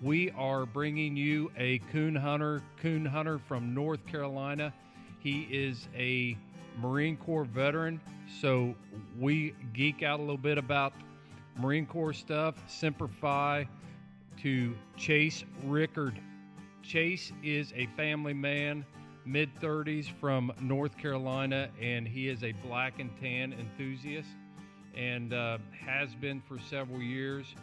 We are bringing you a Coonhunter from North Carolina. He is a Marine Corps veteran, so we geek out a little bit about Marine Corps stuff. Semper Fi to Chase Rickard. Chase is a family man, mid-30s from North Carolina, and he is a black and tan enthusiast and has been for several years.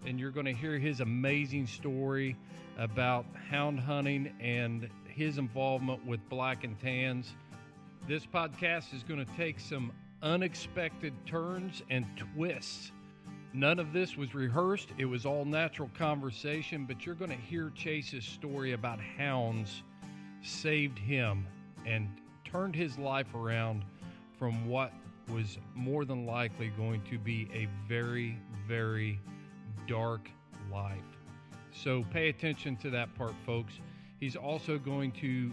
And you're going to hear his amazing story about hound hunting and his involvement with black and tans. This podcast is going to take some unexpected turns and twists. None of this was rehearsed. It was all natural conversation, but you're going to hear Chase's story about hounds saved him and turned his life around from what was more than likely going to be a very, very dark life. So pay attention to that part, folks. He's also going to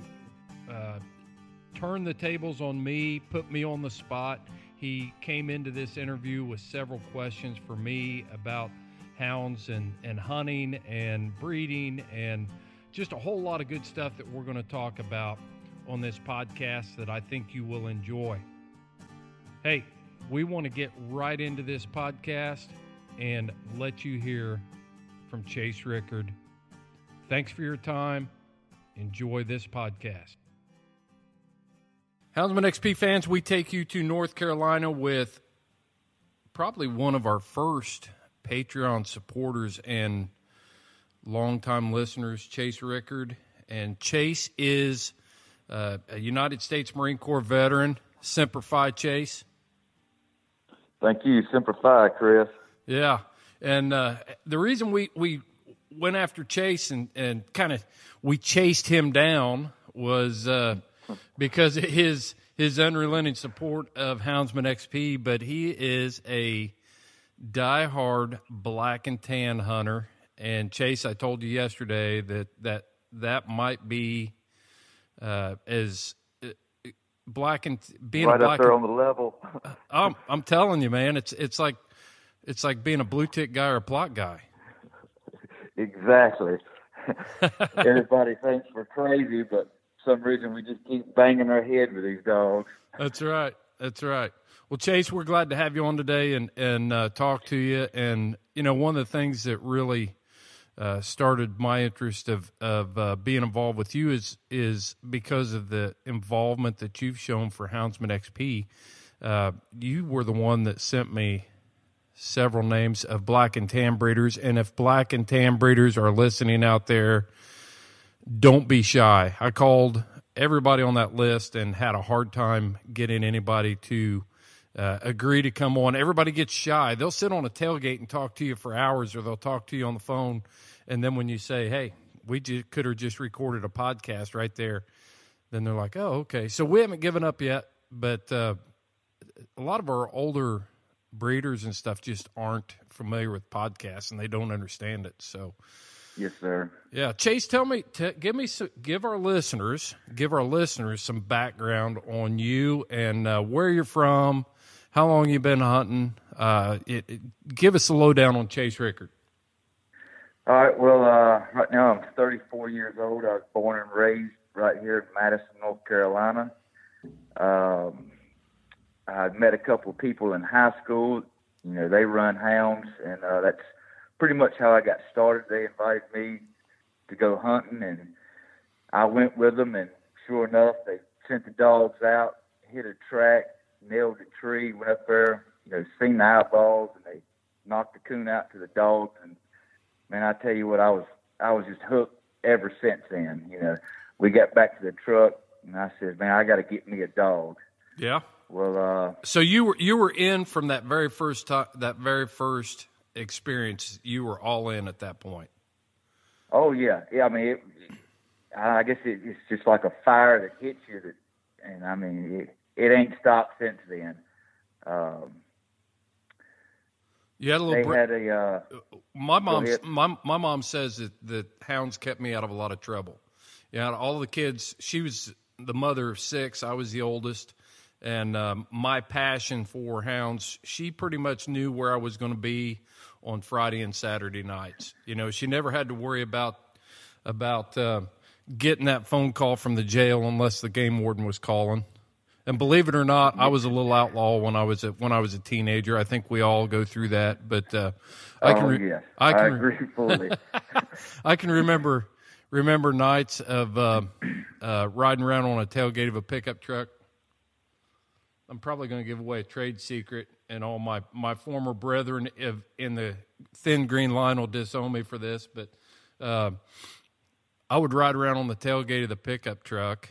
turn the tables on me, put me on the spot. He came into this interview with several questions for me about hounds and hunting and breeding and just a whole lot of good stuff that we're going to talk about on this podcast that I think you will enjoy. Hey, we want to get right into this podcast and let you hear from Chase Rickard. Thanks for your time. Enjoy this podcast. Houndsman XP fans, we take you to North Carolina with probably one of our first Patreon supporters and longtime listeners, Chase Rickard. And Chase is a United States Marine Corps veteran. Semper Fi, Chase. Thank you. Semper Fi, Chris. Yeah, and the reason we went after Chase and kind of we chased him down was because of his unrelenting support of Houndsman XP, but he is a diehard black and tan hunter. And Chase, I told you yesterday that might be as black and being right a black up there on the level. I'm telling you, man, it's like being a blue tick guy or a plot guy. Exactly. Everybody thinks we're crazy, but for some reason we just keep banging our head with these dogs. That's right. Well, Chase, we're glad to have you on today and talk to you. And one of the things that really started my interest of being involved with you is because of the involvement that you've shown for Houndsman XP. You were the one that sent me several names of black and tan breeders, and if black and tan breeders are listening out there, don't be shy. I called everybody on that list and had a hard time getting anybody to agree to come on. Everybody gets shy. They'll sit on a tailgate and talk to you for hours, or they'll talk to you on the phone, and then when you say, hey, we could have just recorded a podcast right there, then they're like, oh, okay. So we haven't given up yet, but a lot of our older breeders and stuff just aren't familiar with podcasts and they don't understand it. So, yes, sir. Yeah, Chase, give our listeners some background on you and where you're from, how long you've been hunting. Give us a lowdown on Chase Rickard. All right. Well, right now I'm 34 years old. I was born and raised right here in Madison, North Carolina. I met a couple of people in high school. They run hounds, and that's pretty much how I got started. They invited me to go hunting, and I went with them, and sure enough, they sent the dogs out, hit a track, nailed a tree, went up there, seen the eyeballs, and they knocked the coon out to the dogs. And, man, I tell you what, I was just hooked ever since then. We got back to the truck, and I said, man, I got to get me a dog. Yeah. Well, so you were in from that very first experience. You were all in at that point. Oh yeah. I mean, I guess it's just like a fire that hits you. And I mean, it ain't stopped since then. You had a little. They had a. My mom says that hounds kept me out of a lot of trouble. Yeah, all the kids. She was the mother of 6. I was the oldest. And my passion for hounds, she pretty much knew where I was going to be on Friday and Saturday nights. You know, she never had to worry about getting that phone call from the jail unless the game warden was calling. And believe it or not, I was a little outlaw when I was a teenager. I think we all go through that, but I agree fully. I can remember nights of riding around on a tailgate of a pickup truck. I'm probably going to give away a trade secret, and all my former brethren in the thin green line will disown me for this, but I would ride around on the tailgate of the pickup truck.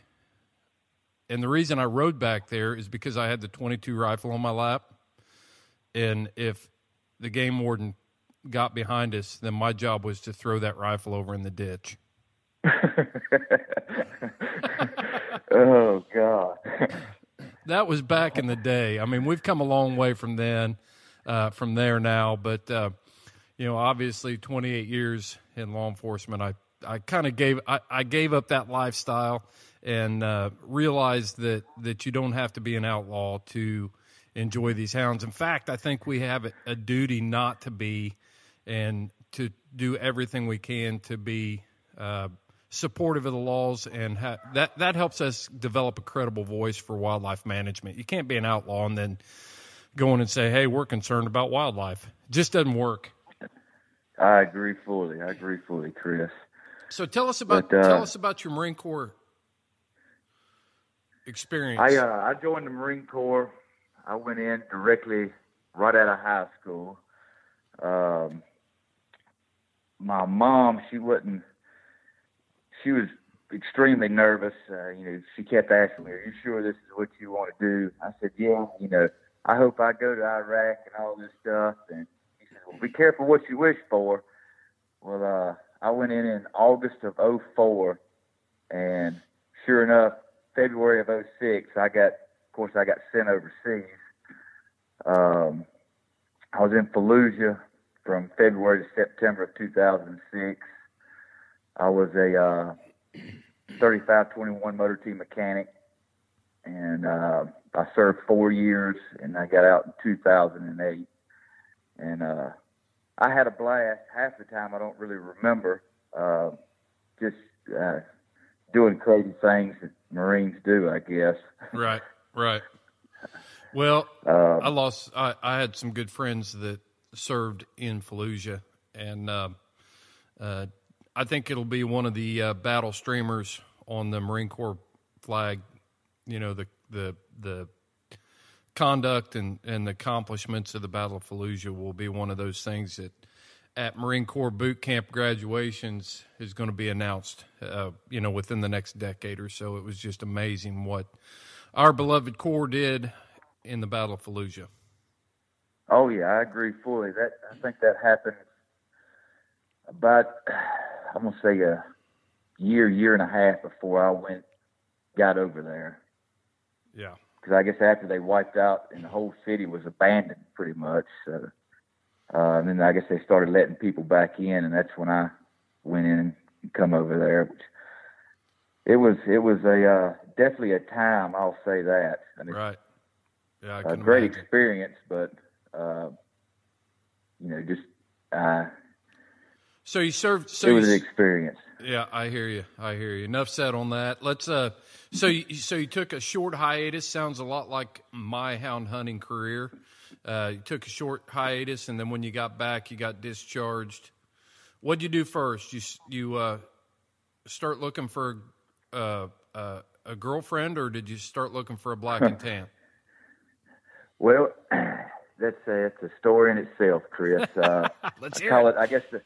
And the reason I rode back there is because I had the .22 rifle on my lap. And if the game warden got behind us, then my job was to throw that rifle over in the ditch. Oh, God. That was back in the day. I mean, we've come a long way from there now. But, you know, obviously 28 years in law enforcement, I kind of gave up that lifestyle and realized that you don't have to be an outlaw to enjoy these hounds. In fact, I think we have a duty not to be, and to do everything we can to be supportive of the laws, and that helps us develop a credible voice for wildlife management. You can't be an outlaw and then go in and say, hey, we're concerned about wildlife. It just doesn't work. I agree fully, Chris. So tell us about your Marine Corps experience. I joined the Marine Corps. I went in directly right out of high school. My mom, she was extremely nervous. She kept asking me, "Are you sure this is what you want to do?" I said, "Yeah. I hope I go to Iraq and all this stuff." And he said, "Well, be careful what you wish for." Well, I went in August of '04, and sure enough, February of '06, I got sent overseas. I was in Fallujah from February to September of 2006. I was a 3521 motor team mechanic, and I served 4 years, and I got out in 2008. And I had a blast. Half the time I don't really remember, just doing crazy things that Marines do, I guess. Right. Well, I had some good friends that served in Fallujah, and I think it'll be one of the battle streamers on the Marine Corps flag. You know, the conduct and the accomplishments of the Battle of Fallujah will be one of those things that at Marine Corps boot camp graduations is going to be announced, within the next decade or so. It was just amazing what our beloved Corps did in the Battle of Fallujah. Oh yeah, I agree fully. I think that happened about, I'm gonna say a year and a half before I got over there. Yeah. Because I guess after they wiped out and the whole city was abandoned pretty much. So, and then I guess they started letting people back in, and that's when I went in and come over there. It was a definitely a time, I'll say that. I mean, right. Yeah, I can imagine. Great experience, but So you served. So it was an experience. Yeah, I hear you. Enough said on that. Let's. So you took a short hiatus. Sounds a lot like my hound hunting career. You took a short hiatus, and then when you got back, you got discharged. What'd you do first? You start looking for a girlfriend, or did you start looking for a black and tan? Well, it's a story in itself, Chris. Let's hear it. I guess the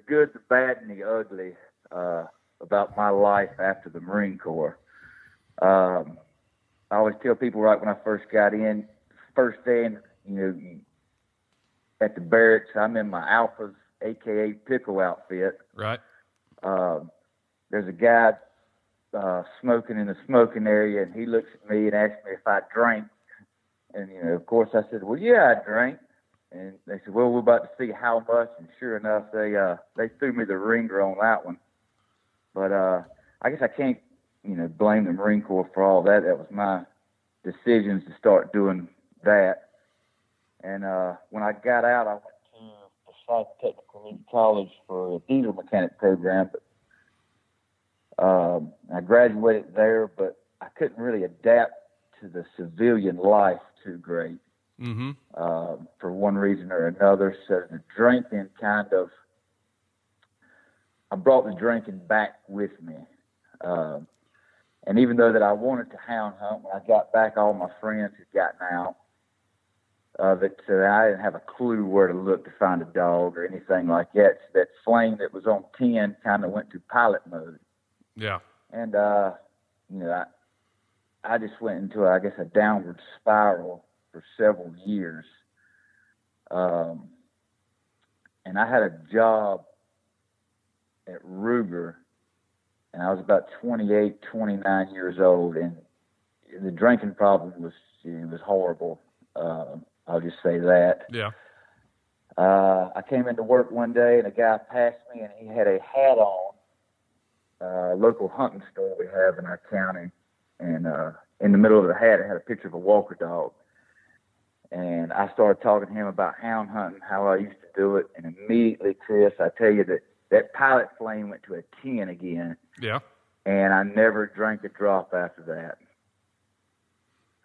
good, the bad, and the ugly about my life after the Marine Corps. I always tell people right when I first got in, first day at the barracks, I'm in my Alphas, a.k.a. pickle outfit. Right. There's a guy smoking in the smoking area, and he looks at me and asks me if I drank. And, of course, I said, well, yeah, I drank. And they said, well, we're about to see how much. And sure enough, they threw me the ringer on that one. But I guess I can't, blame the Marine Corps for all that. That was my decisions to start doing that. And when I got out, I went to South Technical College for a diesel mechanic program, but I graduated there, but I couldn't really adapt to the civilian life too great, for one reason or another. So the drinking I brought the drinking back with me. And even though that I wanted to hound hunt, when I got back, all my friends had gotten out. So I didn't have a clue where to look to find a dog or anything like that. So that flame that was on 10 kind of went to pilot mode. Yeah. And, I just went into, I guess, a downward spiral for several years. And I had a job at Ruger, and I was about 28, 29 years old, and the drinking problem was horrible. I'll just say that. Yeah. I came into work one day, and a guy passed me, and he had a hat on, local hunting store we have in our county, and in the middle of the hat, it had a picture of a walker dog. And I started talking to him about hound hunting, how I used to do it, and immediately, Chris, I tell you that pilot flame went to a 10 again. Yeah. And I never drank a drop after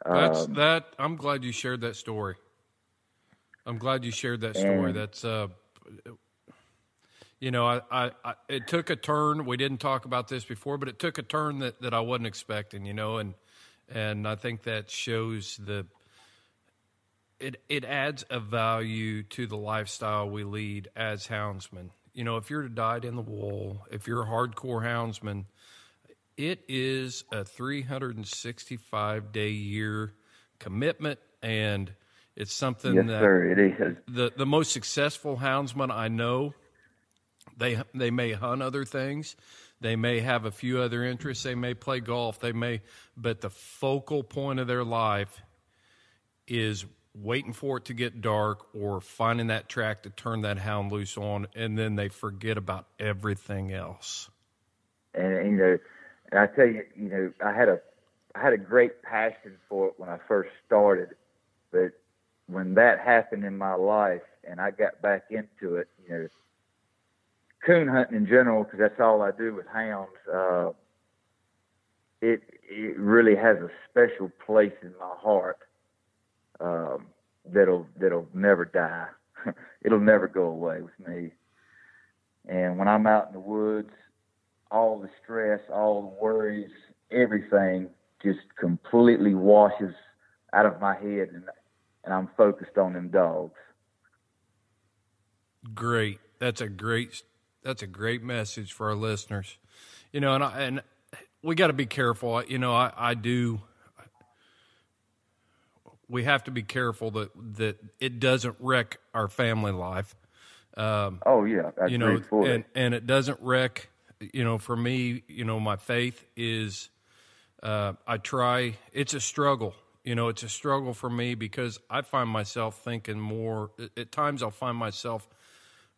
that. I'm glad you shared that story. That's, it took a turn. We didn't talk about this before, but it took a turn that I wasn't expecting, and I think that shows it adds a value to the lifestyle we lead as houndsmen. If you're dyed in the wool, if you're a hardcore houndsman, it is a 365-day year commitment, and it's something yes, that sir, it is. The most successful houndsmen I know, they may hunt other things, they may have a few other interests, they may play golf, but the focal point of their life is waiting for it to get dark or finding that track to turn that hound loose on, and then they forget about everything else. And and I tell you, I had a great passion for it when I first started, but when that happened in my life and I got back into it, coon hunting in general, because that's all I do with hounds, it really has a special place in my heart. That'll never die. It'll never go away with me. And when I'm out in the woods, all the stress, all the worries, everything just completely washes out of my head, and I'm focused on them dogs. Great. That's a great message for our listeners. And we got to be careful. I do. We have to be careful that it doesn't wreck our family life. Oh yeah, I agree fully. And it doesn't wreck. For me, my faith is. I try. It's a struggle. It's a struggle for me because I find myself thinking more. At times, I'll find myself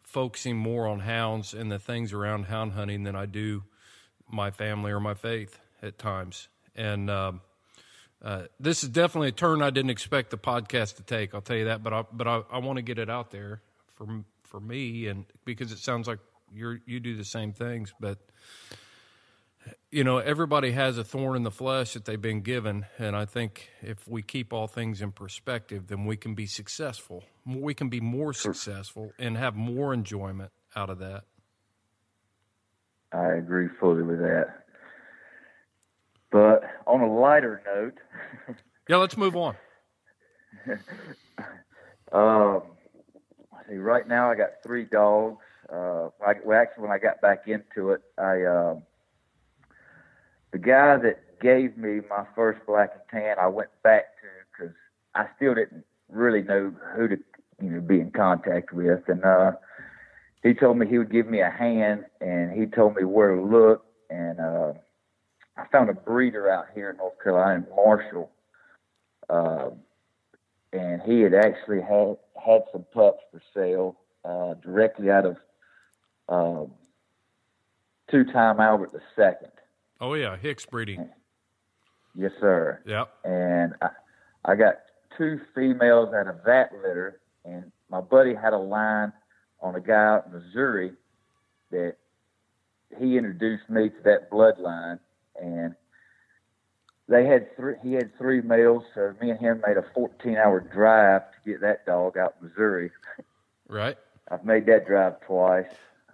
focusing more on hounds and the things around hound hunting than I do my family or my faith at times. And this is definitely a turn I didn't expect the podcast to take. I'll tell you that. But I want to get it out there for me, and because it sounds like you do the same things. But everybody has a thorn in the flesh that they've been given, and I think if we keep all things in perspective, then we can be successful. We can be more successful and have more enjoyment out of that. I agree fully with that. But on a lighter note, yeah, let's move on. See, right now I got 3 dogs. When I got back into it, the guy that gave me my first black and tan, I went back to because I still didn't really know who to be in contact with, and he told me he would give me a hand, and he told me where to look, and I found a breeder out here in North Carolina, Marshall, and he had actually had some pups for sale directly out of two-time Albert II. Oh, yeah, Hicks breeding. Yes, sir. Yep. And I got 2 females out of that litter, and my buddy had a line on a guy out in Missouri that he introduced me to that bloodline, and he had 3 males, so me and him made a 14-hour drive to get that dog out in Missouri. Right. I've made that drive twice.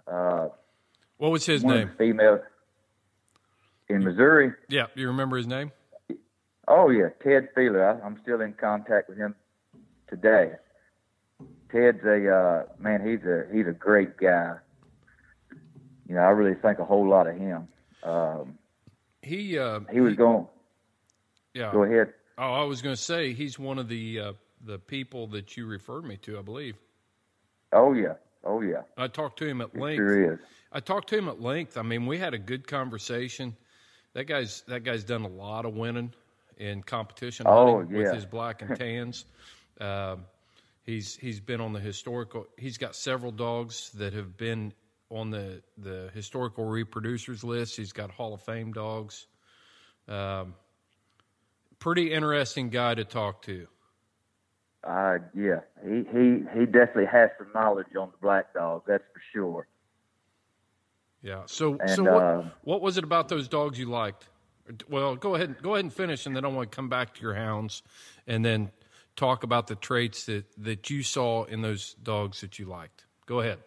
What was his one name? Of the females in Missouri. Yeah, you remember his name? Oh yeah, Ted Feeler. I'm still in contact with him today. Ted's a man. He's a great guy. You know, I really think a whole lot of him. He was going. Yeah. Go ahead. Oh, I was going to say he's one of the people that you referred me to, I believe. Oh yeah. I talked to him at length. Sure is. I talked to him at length. I mean, we had a good conversation. That guy's done a lot of winning in competition hunting with his black and tans. He's been on the historical. He's got several dogs that have been on the historical reproducers list. He's got Hall of Fame dogs. Pretty interesting guy to talk to. Yeah, he definitely has some knowledge on the black dogs. That's for sure. Yeah. So what was it about those dogs you liked? Well, go ahead and finish, and then I want to come back to your hounds, and then talk about the traits that you saw in those dogs that you liked. Go ahead.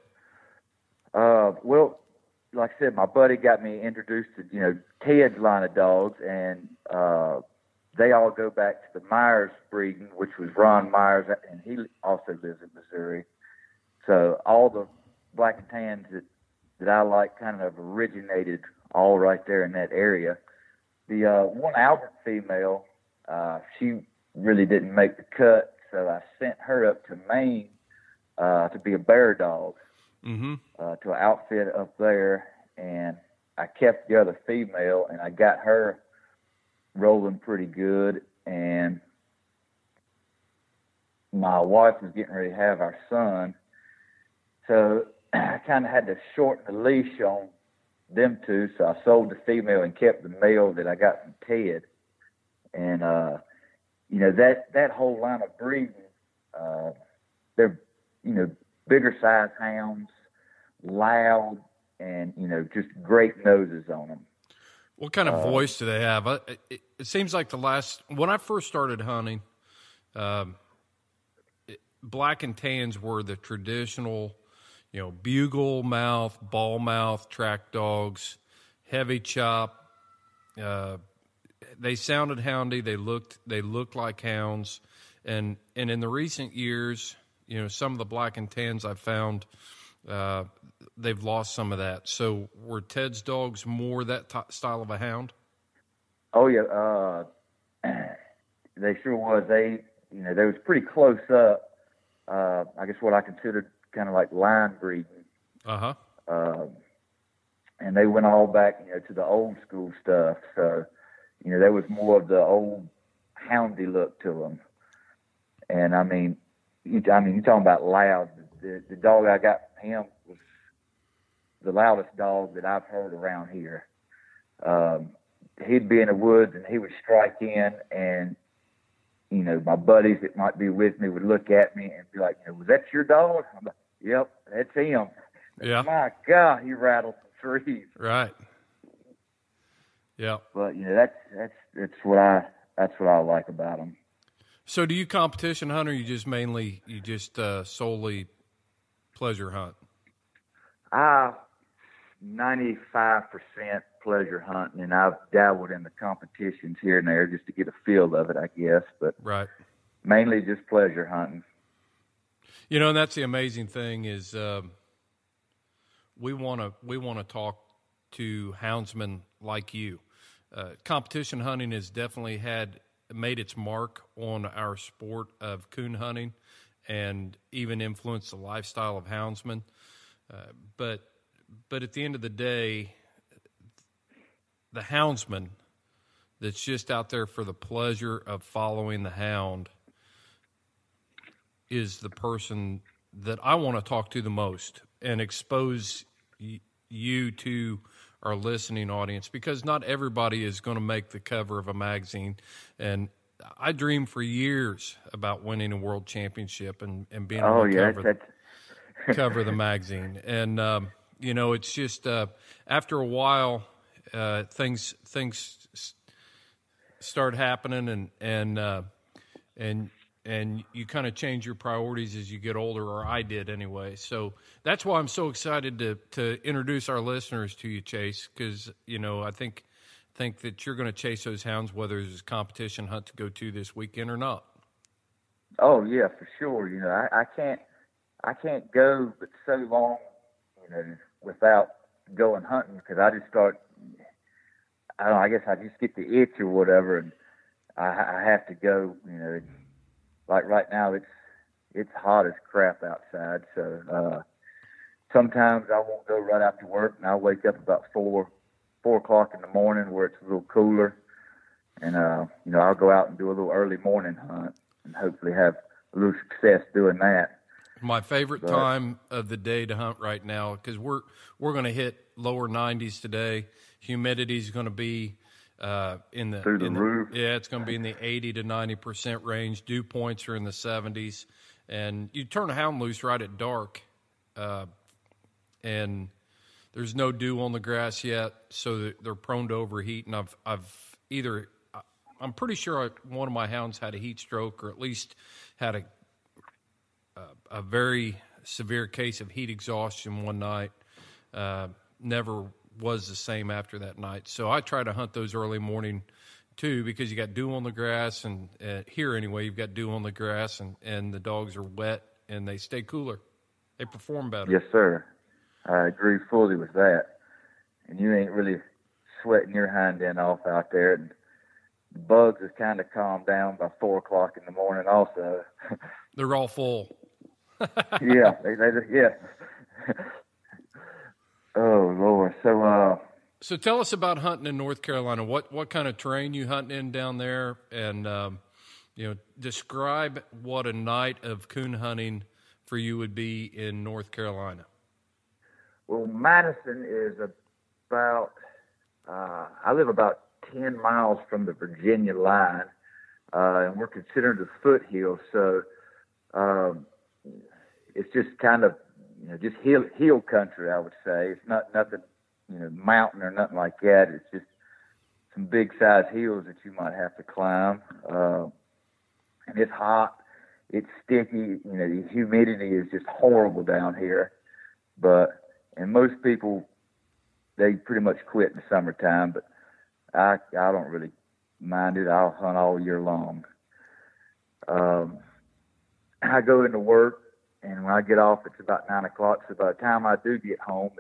Well, like I said, my buddy got me introduced to Ted's line of dogs, and they all go back to the Myers breeding, which was Ron Myers, and he also lives in Missouri. So all the black and tans that I like kind of originated all right there in that area. The one Albert female, she really didn't make the cut, so I sent her up to Maine to be a bear dog, to an outfit up there, and I kept the other female, and I got her rolling pretty good, and my wife was getting ready to have our son, so I kind of had to shorten the leash on them two, so I sold the female and kept the male that I got from Ted. And that whole line of breeding, they're bigger size hounds, loud, and just great noses on them. What kind of voice do they have? It seems like when I first started hunting, black and tans were the traditional, bugle mouth, ball mouth, track dogs, heavy chop. They sounded houndy. They looked like hounds. And in the recent years, some of the black and tans I've found, they've lost some of that. So were Ted's dogs more that style of a hound? Oh yeah, they sure was. They was pretty close up. I guess what I considered kind of like line breeding. And they went all back, to the old school stuff. So, there was more of the old houndy look to them. And you're talking about loud. The dog I got from him was the loudest dog that I've heard around here. He'd be in the woods and he would strike in, and my buddies that might be with me would look at me and be like, was that your dog? I'm like, yep, that's him. Yeah. My God, he rattled some trees. Right. Yeah. But that's what I like about him. So, do you competition hunt, or you just solely pleasure hunt? 95% pleasure hunting, and I've dabbled in the competitions here and there just to get a feel of it, I guess. But right. Mainly just pleasure hunting. And that's the amazing thing is we want to talk to houndsmen like you. Competition hunting has definitely made its mark on our sport of coon hunting, and even influenced the lifestyle of houndsmen. But at the end of the day, the houndsman that's just out there for the pleasure of following the hound is the person that I want to talk to the most and expose you to our listening audience, because not everybody is going to make the cover of a magazine. And I dreamed for years about winning a world championship and being on the cover. cover of the magazine. And, you know, it's just after a while, things start happening, and you kind of change your priorities as you get older, or I did anyway. So that's why I'm so excited to introduce our listeners to you, Chase, because, you know, I think that you're going to chase those hounds, whether there's a competition hunt to go to this weekend or not. Oh yeah, for sure. You know, I can't go but so long, you know, without going hunting, because I just start. I don't know, I guess I just get the itch or whatever, and I have to go. You know, like right now it's hot as crap outside, so sometimes I won't go right after work, and I'll wake up about 4 o'clock in the morning where it's a little cooler, and you know, I'll go out and do a little early morning hunt and hopefully have a little success doing that. My favorite time of the day to hunt right now, because we're going to hit lower 90s today. Humidity is going to be in the roof. Yeah, it's going to be in the 80 to 90% range. Dew points are in the 70s, and you turn a hound loose right at dark, and there's no dew on the grass yet, so they're prone to overheat. And I'm pretty sure one of my hounds had a heat stroke, or at least had a very severe case of heat exhaustion one night. Never was the same after that night. So I try to hunt those early morning too, because you got dew on the grass, and here anyway, you've got dew on the grass, and the dogs are wet and they stay cooler. They perform better. Yes, sir. I agree fully with that. And you ain't really sweating your hind end off out there. And the bugs has kind of calmed down by 4 o'clock in the morning also. They're all full. Yeah, yeah. Oh Lord. So tell us about hunting in North Carolina. What kind of terrain you hunting in down there, and you know, describe what a night of coon hunting for you would be in North Carolina. Well, Madison is about. I live about 10 miles from the Virginia line, and we're considered the foothills. So it's just kind of, you know, just hill country, I would say. It's not nothing, you know, mountain or nothing like that. It's just some big size hills that you might have to climb. And it's hot, it's sticky. You know, the humidity is just horrible down here. And most people, they pretty much quit in the summertime, but I don't really mind it. I'll hunt all year long. I go into work, and when I get off, it's about 9 o'clock. So by the time I do get home,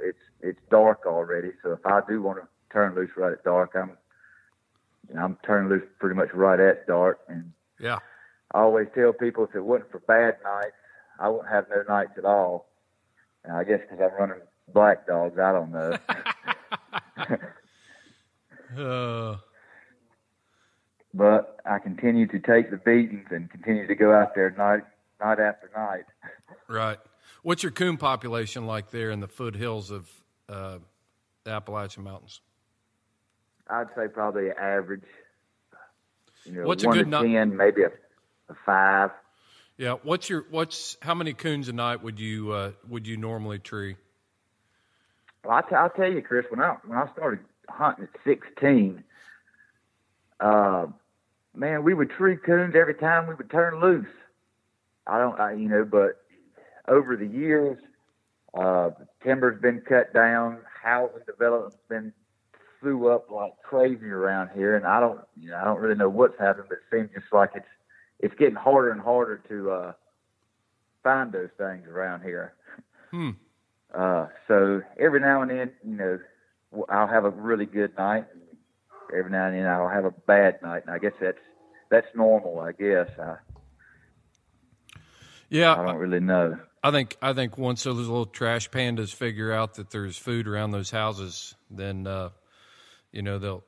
it's dark already. So if I do want to turn loose right at dark, I'm turning loose pretty much right at dark. And yeah, I always tell people, if it wasn't for bad nights, I wouldn't have no nights at all. And I guess because I'm running black dogs, I don't know. But I continue to take the beatings and continue to go out there night after night. Right. What's your coon population like there in the foothills of the Appalachian Mountains? I'd say probably average. You know, what's 1 a good to 10, maybe a 5. Yeah. How many coons a night would you normally tree? Well, I'll tell you, Chris, when I started hunting at 16, man, we would tree coons every time we would turn loose. But over the years, timber's been cut down, housing development's been flew up like crazy around here, and I don't really know what's happened, but it seems just like it's getting harder and harder to find those things around here. So every now and then, you know, I'll have a really good night, and every now and then I'll have a bad night, and I guess that's normal, I guess. Yeah, I don't really know. I think once those little trash pandas figure out that there's food around those houses, then you know, they'll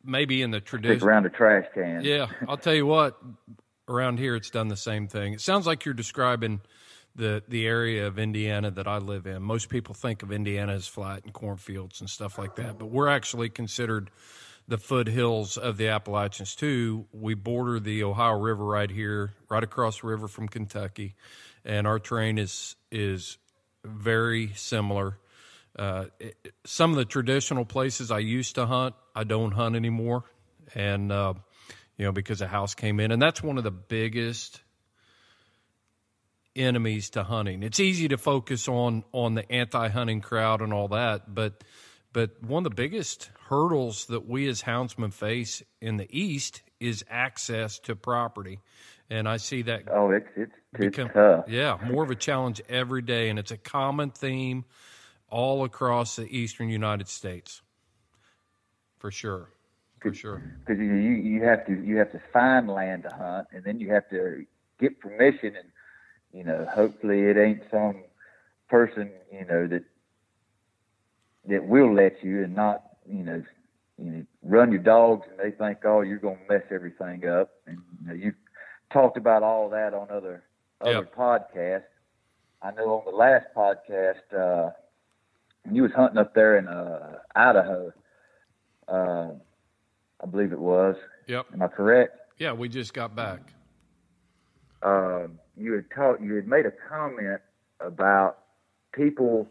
maybe in the tradition around the trash can. Yeah, I'll tell you what. Around here, it's done the same thing. It sounds like you're describing the area of Indiana that I live in. Most people think of Indiana as flat and cornfields and stuff like that, but we're actually considered the foothills of the Appalachians too. We border the Ohio River right here, right across the river from Kentucky, and our terrain is very similar. Some of the traditional places I used to hunt, I don't hunt anymore, and because a house came in, and that's one of the biggest enemies to hunting. It's easy to focus on the anti-hunting crowd and all that, but one of the biggest hurdles that we as houndsmen face in the East is access to property. And I see that it's tough. Yeah, more of a challenge every day, and it's a common theme all across the eastern United States. For sure. Because you have to find land to hunt, and then you have to get permission, and hopefully it ain't some person that will let you, and not run your dogs, and they think, oh, you're going to mess everything up. And you've talked about all that on other podcasts. I know on the last podcast, you was hunting up there in Idaho, I believe it was. Yep. Am I correct? Yeah, we just got back. You had made a comment about people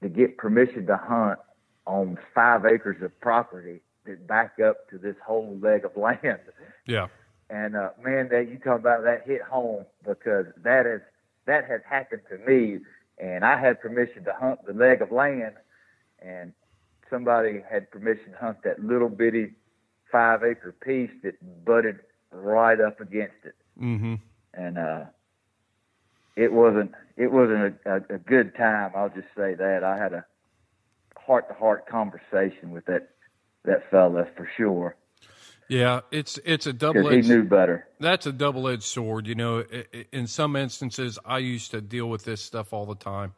to get permission to hunt on 5 acres of property that back up to this whole leg of land. Yeah. And man, that you talk about, that hit home, because that has happened to me. And I had permission to hunt the leg of land, and somebody had permission to hunt that little bitty 5 acre piece that butted right up against it. Mm-hmm. And it wasn't a good time. I'll just say that. I had a heart-to-heart conversation with that fella for sure. Yeah, it's a double-edged. He knew better. That's a double-edged sword. In some instances, I used to deal with this stuff all the time.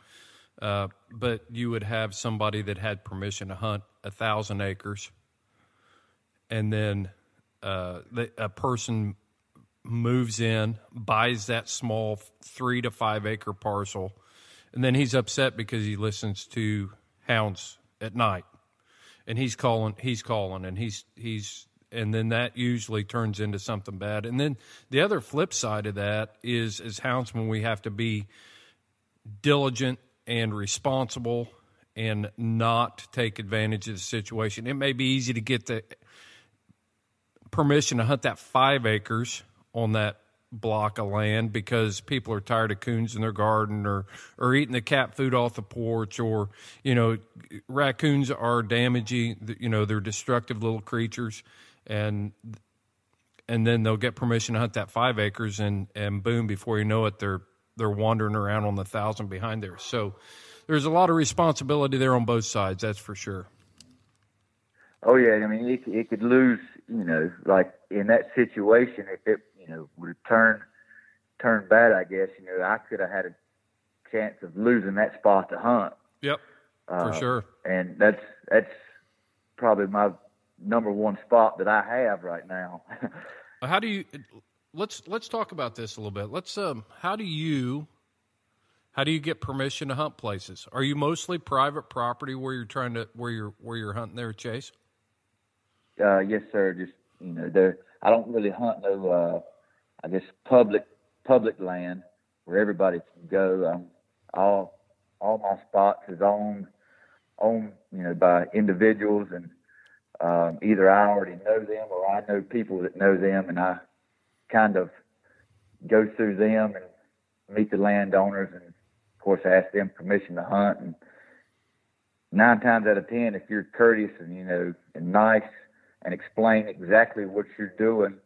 But you would have somebody that had permission to hunt 1,000 acres, and then a person moves in, buys that small 3 to 5 acre parcel, and then he's upset because he listens to hounds at night, and he's calling, and he's and then that usually turns into something bad. And then the other flip side of that is, as houndsmen, we have to be diligent and responsible and not take advantage of the situation. It may be easy to get the permission to hunt that 5 acres on that block of land because people are tired of coons in their garden, or eating the cat food off the porch, or raccoons are damaging, they're destructive little creatures, and then they'll get permission to hunt that 5 acres, and boom, before you know it, they're wandering around on the 1,000 behind there. So there's a lot of responsibility there on both sides, that's for sure. Oh yeah, I mean, it could lose, like in that situation, if it would turn bad, I guess, I could have had a chance of losing that spot to hunt. Yep, for sure. And that's probably my number one spot that I have right now. How do you? Let's talk about this a little bit. How do you get permission to hunt places? Are you mostly private property where you're hunting there, Chase? Yes, sir. Just I don't really hunt no, I guess public land where everybody can go. All my spots is owned by individuals, and either I already know them or I know people that know them, and I kind of go through them and meet the landowners, and of course ask them permission to hunt. And 9 times out of 10, if you're courteous and and nice and explain exactly what you're doing,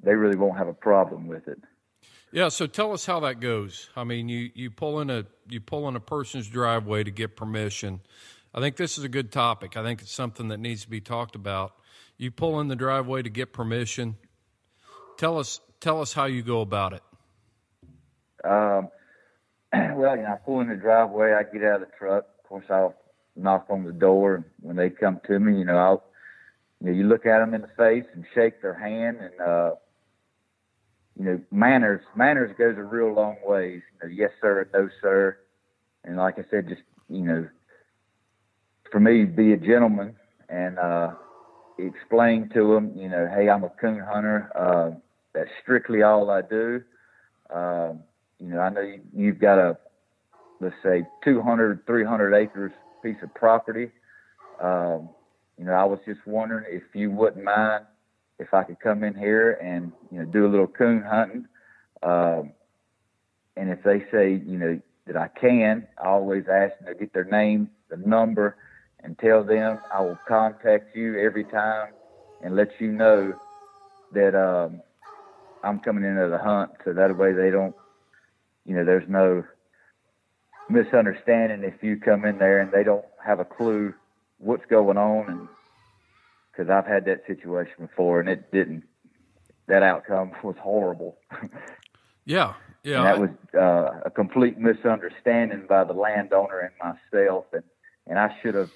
they really won't have a problem with it. Yeah, so tell us how that goes. I mean, you pull in a person's driveway to get permission. I think this is a good topic. I think it's something that needs to be talked about. You pull in the driveway to get permission. Tell us how you go about it. Well, I pull in the driveway. I get out of the truck. Of course, I'll knock on the door, and when they come to me, you look at them in the face and shake their hand, and manners goes a real long ways. Yes sir, no sir, and like I said, just for me, be a gentleman and explain to them, hey, I'm a coon hunter. That's strictly all I do. I know you've got let's say 200, 300 acres piece of property. I was just wondering if you wouldn't mind if I could come in here and, do a little coon hunting. And if they say, that I can, I always ask them to get their name, the number, and tell them I will contact you every time and let you know that I'm coming into the hunt, so that way they don't, there's no misunderstanding if you come in there and they don't have a clue what's going on. And because I've had that situation before, and that outcome was horrible. Yeah. And that was a complete misunderstanding by the landowner and myself, and I should have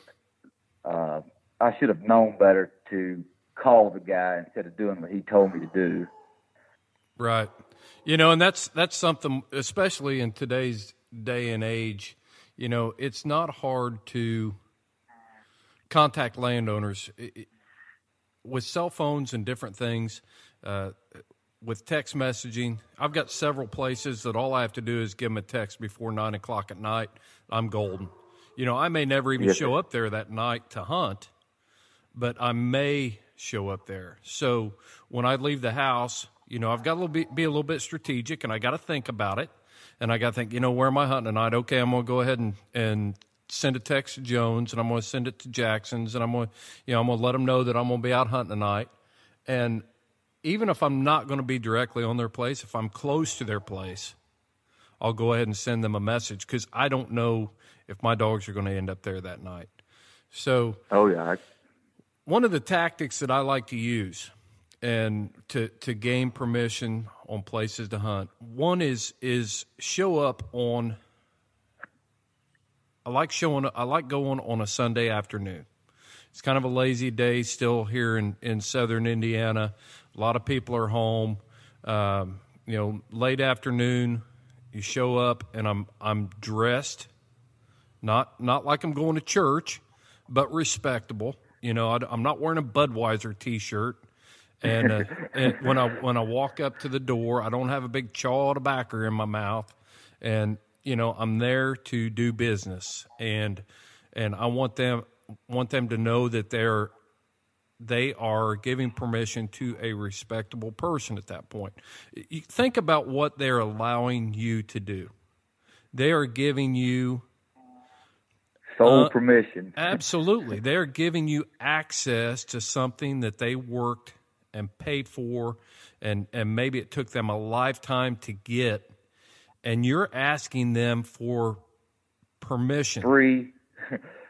known better to call the guy instead of doing what he told me to do. Right. And that's something, especially in today's day and age, it's not hard to contact landowners with cell phones and different things. With text messaging, I've got several places that all I have to do is give them a text before 9 o'clock at night. I'm golden. I may never even show up there that night to hunt, but I may show up there. So when I leave the house, I've got to be a little bit strategic, and I got to think about it. And I got to think, where am I hunting tonight? Okay, I'm going to go ahead and send a text to Jones, and I'm going to send it to Jackson's, and I'm going to let them know that I'm going to be out hunting tonight. And even if I'm not going to be directly on their place, if I'm close to their place, I'll go ahead and send them a message, because I don't know if my dogs are going to end up there that night. So, one of the tactics that I like to use and to gain permission on places to hunt, one is show up on. I like going on a Sunday afternoon. It's kind of a lazy day still here in southern Indiana. A lot of people are home. Late afternoon, you show up, and I'm dressed, not like I'm going to church, but respectable. I'm not wearing a Budweiser T-shirt, and when I walk up to the door, I don't have a big chaw of tobacco in my mouth, and I'm there to do business, and I want them to know that they are giving permission to a respectable person at that point. You think about what they're allowing you to do. They are giving you sole permission. Absolutely. They're giving you access to something that they worked and paid for, and maybe it took them a lifetime to get, and you're asking them for permission. Free.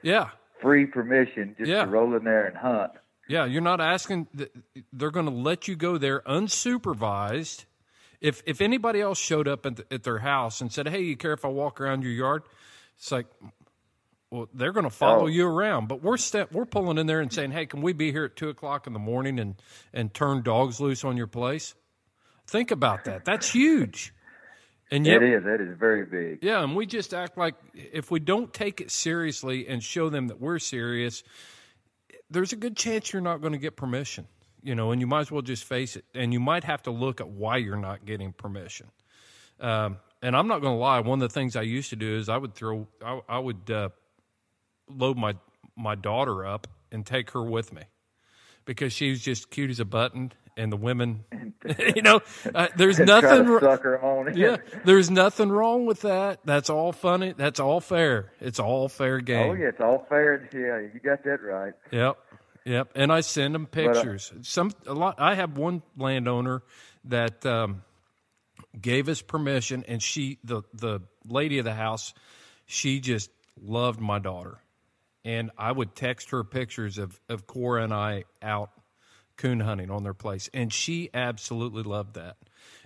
Yeah. Free permission just to roll in there and hunt. Yeah, you're not asking. They're going to let you go there unsupervised. If anybody else showed up at their house and said, "Hey, you care if I walk around your yard?" It's like, well, they're going to follow you around. But we're pulling in there and saying, "Hey, can we be here at 2:00 in the morning and turn dogs loose on your place?" Think about that. That's huge. And yet, that is very big. Yeah, and we just act like if we don't take it seriously and show them that we're serious, there's a good chance you're not going to get permission, and you might as well just face it. And you might have to look at why you're not getting permission. And I'm not going to lie. One of the things I used to do is I would load my daughter up and take her with me, because she was just cute as a button. And the women, there's nothing. There's nothing wrong with that. That's all funny. That's all fair. It's all fair game. Oh yeah, it's all fair. Yeah, you got that right. Yep. And I send them pictures. I have one landowner that gave us permission, and the lady of the house, she just loved my daughter, and I would text her pictures of Cora and I out coon hunting on their place, and she absolutely loved that.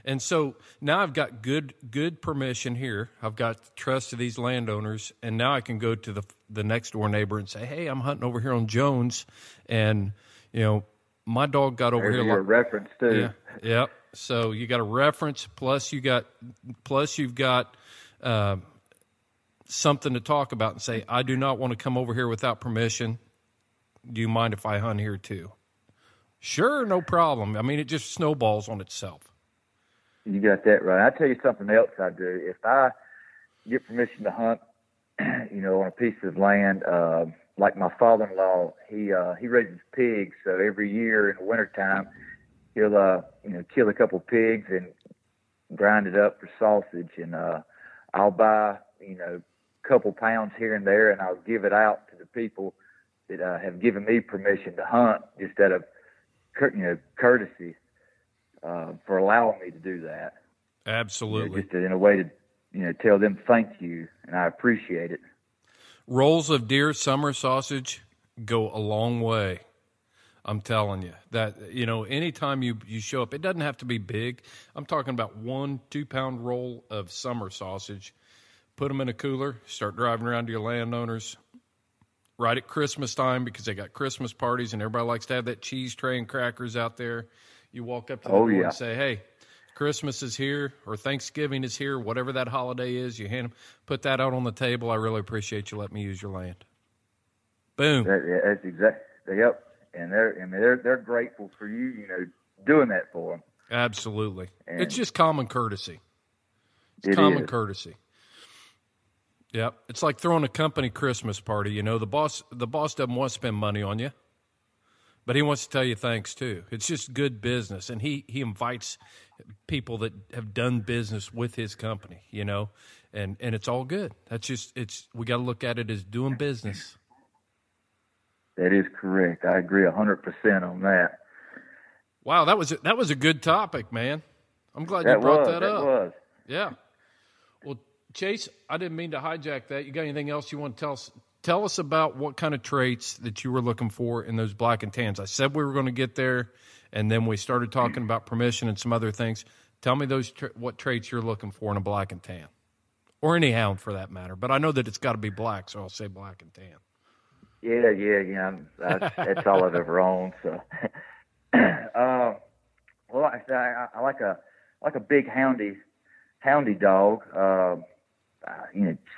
And so now I've got good permission here. I've got the trust of these landowners, and now I can go to the next door neighbor and say, "Hey, I'm hunting over here on Jones, and my dog got over here." Your reference too. Yeah. So you got a reference, plus you've got something to talk about and say, "I do not want to come over here without permission. Do you mind if I hunt here too?" Sure, no problem. I mean, it just snowballs on itself. You got that right. I'll tell you something else I do. If I get permission to hunt, on a piece of land, like my father-in-law, he raises pigs. So every year in the wintertime, he'll, kill a couple pigs and grind it up for sausage. And I'll buy, a couple pounds here and there, and I'll give it out to the people that have given me permission to hunt, just out of, courtesy for allowing me to do that. Absolutely. Just in a way to, tell them thank you, and I appreciate it. Rolls of deer summer sausage go a long way. I'm telling you that, anytime you show up, it doesn't have to be big. I'm talking about 1-2 pound roll of summer sausage. Put them in a cooler, start driving around to your landowners right at Christmas time, because they got Christmas parties and everybody likes to have that cheese tray and crackers out there. You walk up to the door and say, hey, Christmas is here, or Thanksgiving is here, whatever that holiday is. You put that out on the table. I really appreciate you letting me use your land. Boom. That's exactly. Yep. And they're grateful for you, doing that for them. Absolutely. And it's just common courtesy. It's common courtesy. Yep. It's like throwing a company Christmas party. The boss doesn't want to spend money on you, but he wants to tell you thanks too. It's just good business, and he invites people that have done business with his company, and it's all good. That's just we got to look at it as doing business. That is correct. I agree 100% on that. Wow, that was a good topic, man. I'm glad you brought that up. That was. Yeah. Well, Chase, I didn't mean to hijack that. You got anything else you want to tell us? Tell us about what kind of traits that you were looking for in those black and tans. I said we were going to get there, and then we started talking about permission and some other things. Tell me what traits you're looking for in a black and tan, or any hound for that matter. But I know that it's got to be black, so I'll say black and tan. Yeah. That's all I've ever owned. So, well, I like a big houndy dog.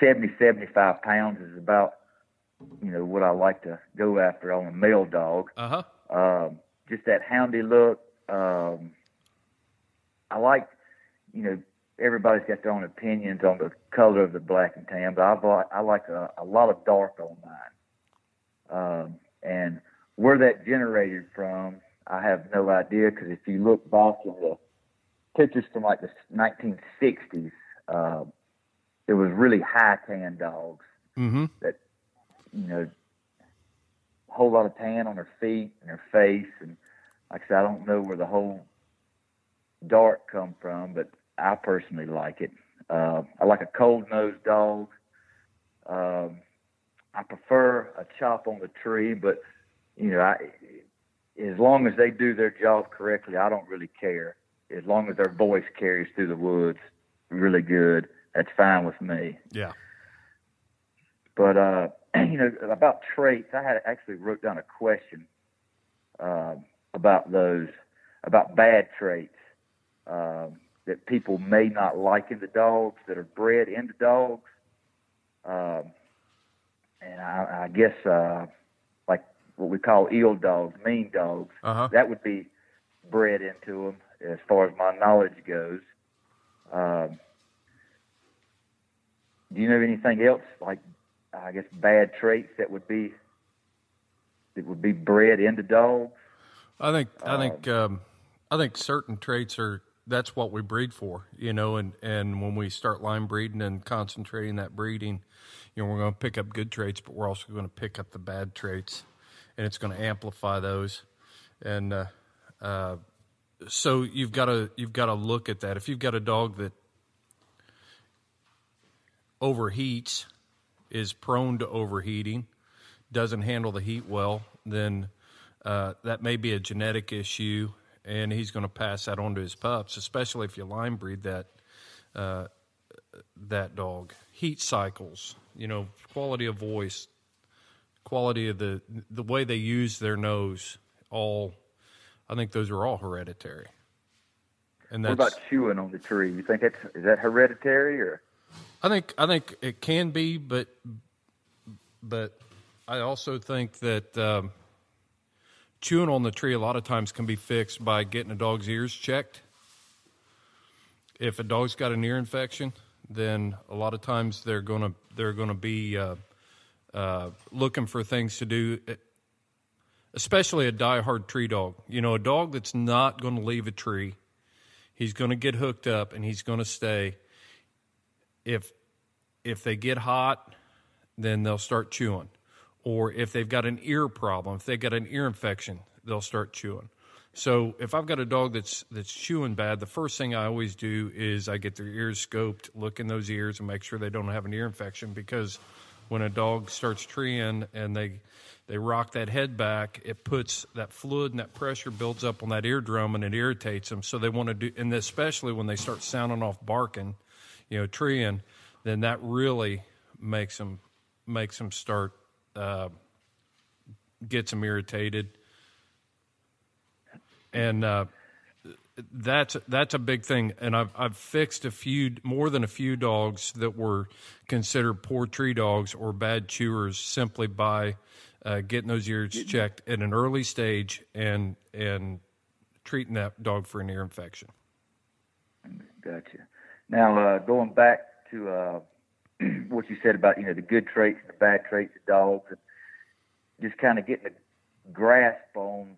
70, 75 pounds is about, what I like to go after on a male dog. Just that houndy look. I like, everybody's got their own opinions on the color of the black and tan, but I like a lot of dark on mine. And where that generated from, I have no idea, because if you look back in the pictures from like the 1960s, there was really high tan dogs that, a whole lot of tan on their feet and their face. And like I said, I don't know where the whole dark come from, but I personally like it. I like a cold-nosed dog. I prefer a chop on the tree, but, as long as they do their job correctly, I don't really care. As long as their voice carries through the woods really good, that's fine with me. Yeah. But, about traits, I had actually wrote down a question about bad traits that people may not like in the dogs that are bred into dogs. And I guess like what we call eel dogs, mean dogs, that would be bred into them as far as my knowledge goes. Do you know anything else, like, I guess, bad traits that would be bred into dogs? I think certain traits that's what we breed for, and when we start line breeding and concentrating that breeding, we're going to pick up good traits, but we're also going to pick up the bad traits, and it's going to amplify those. And so you've got to look at that. If you've got a dog that overheats, is prone to overheating, doesn't handle the heat well, then that may be a genetic issue, and he's going to pass that on to his pups, especially if you line breed that dog. Heat cycles, quality of voice, quality of the way they use their nose, I think those are all hereditary. And what about chewing on the tree? You think is that hereditary, or? I think it can be, but I also think that chewing on the tree a lot of times can be fixed by getting a dog's ears checked. if a dog's got an ear infection, then a lot of times they're gonna be looking for things to do, especially a diehard tree dog. A dog that's not going to leave a tree. He's going to get hooked up and he's going to stay. If they get hot, then they'll start chewing. Or if they've got an ear problem, if they've got an ear infection, they'll start chewing. So if I've got a dog that's chewing bad, the first thing I always do is I get their ears scoped, look in those ears, and make sure they don't have an ear infection, because when a dog starts treeing and they rock that head back, it puts that fluid and that pressure builds up on that eardrum and it irritates them. So they want to do, and especially when they start sounding off barking, treeing, then that really makes them start, gets them irritated. And that's a big thing. And I've fixed more than a few dogs that were considered poor tree dogs or bad chewers simply by getting those ears checked at an early stage and treating that dog for an ear infection. Gotcha. Now, going back to what you said about the good traits and the bad traits of dogs, and just kind of getting a grasp on,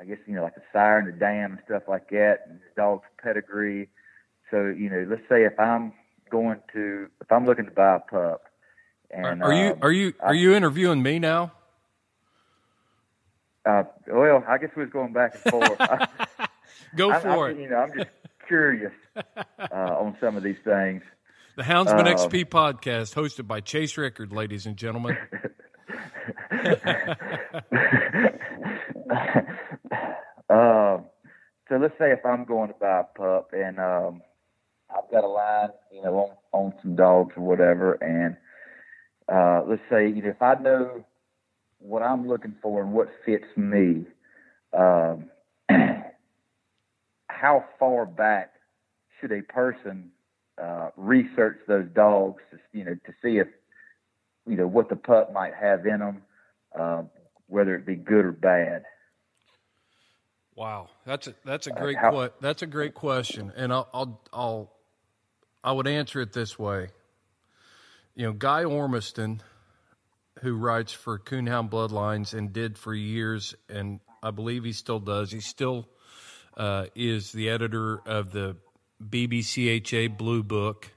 I guess, like the sire and the dam and stuff like that, and the dog's pedigree. So, let's say if I'm looking to buy a pup, and are you interviewing me now? Well, I guess we was going back and forth. Go for it. I'm just curious on some of these things. The Houndsman XP podcast, hosted by Chase Rickard, ladies and gentlemen. So let's say if I'm going to buy a pup and I've got a line, on some dogs or whatever, and let's say if I know what I'm looking for and what fits me, how far back should a person research those dogs to see if what the pup might have in them, whether it be good or bad? Wow, that's a great that's a great question, and I would answer it this way. Guy Ormiston, who writes for Coonhound Bloodlines and did for years, and I believe he still does. He still is the editor of the BBCHA Blue Book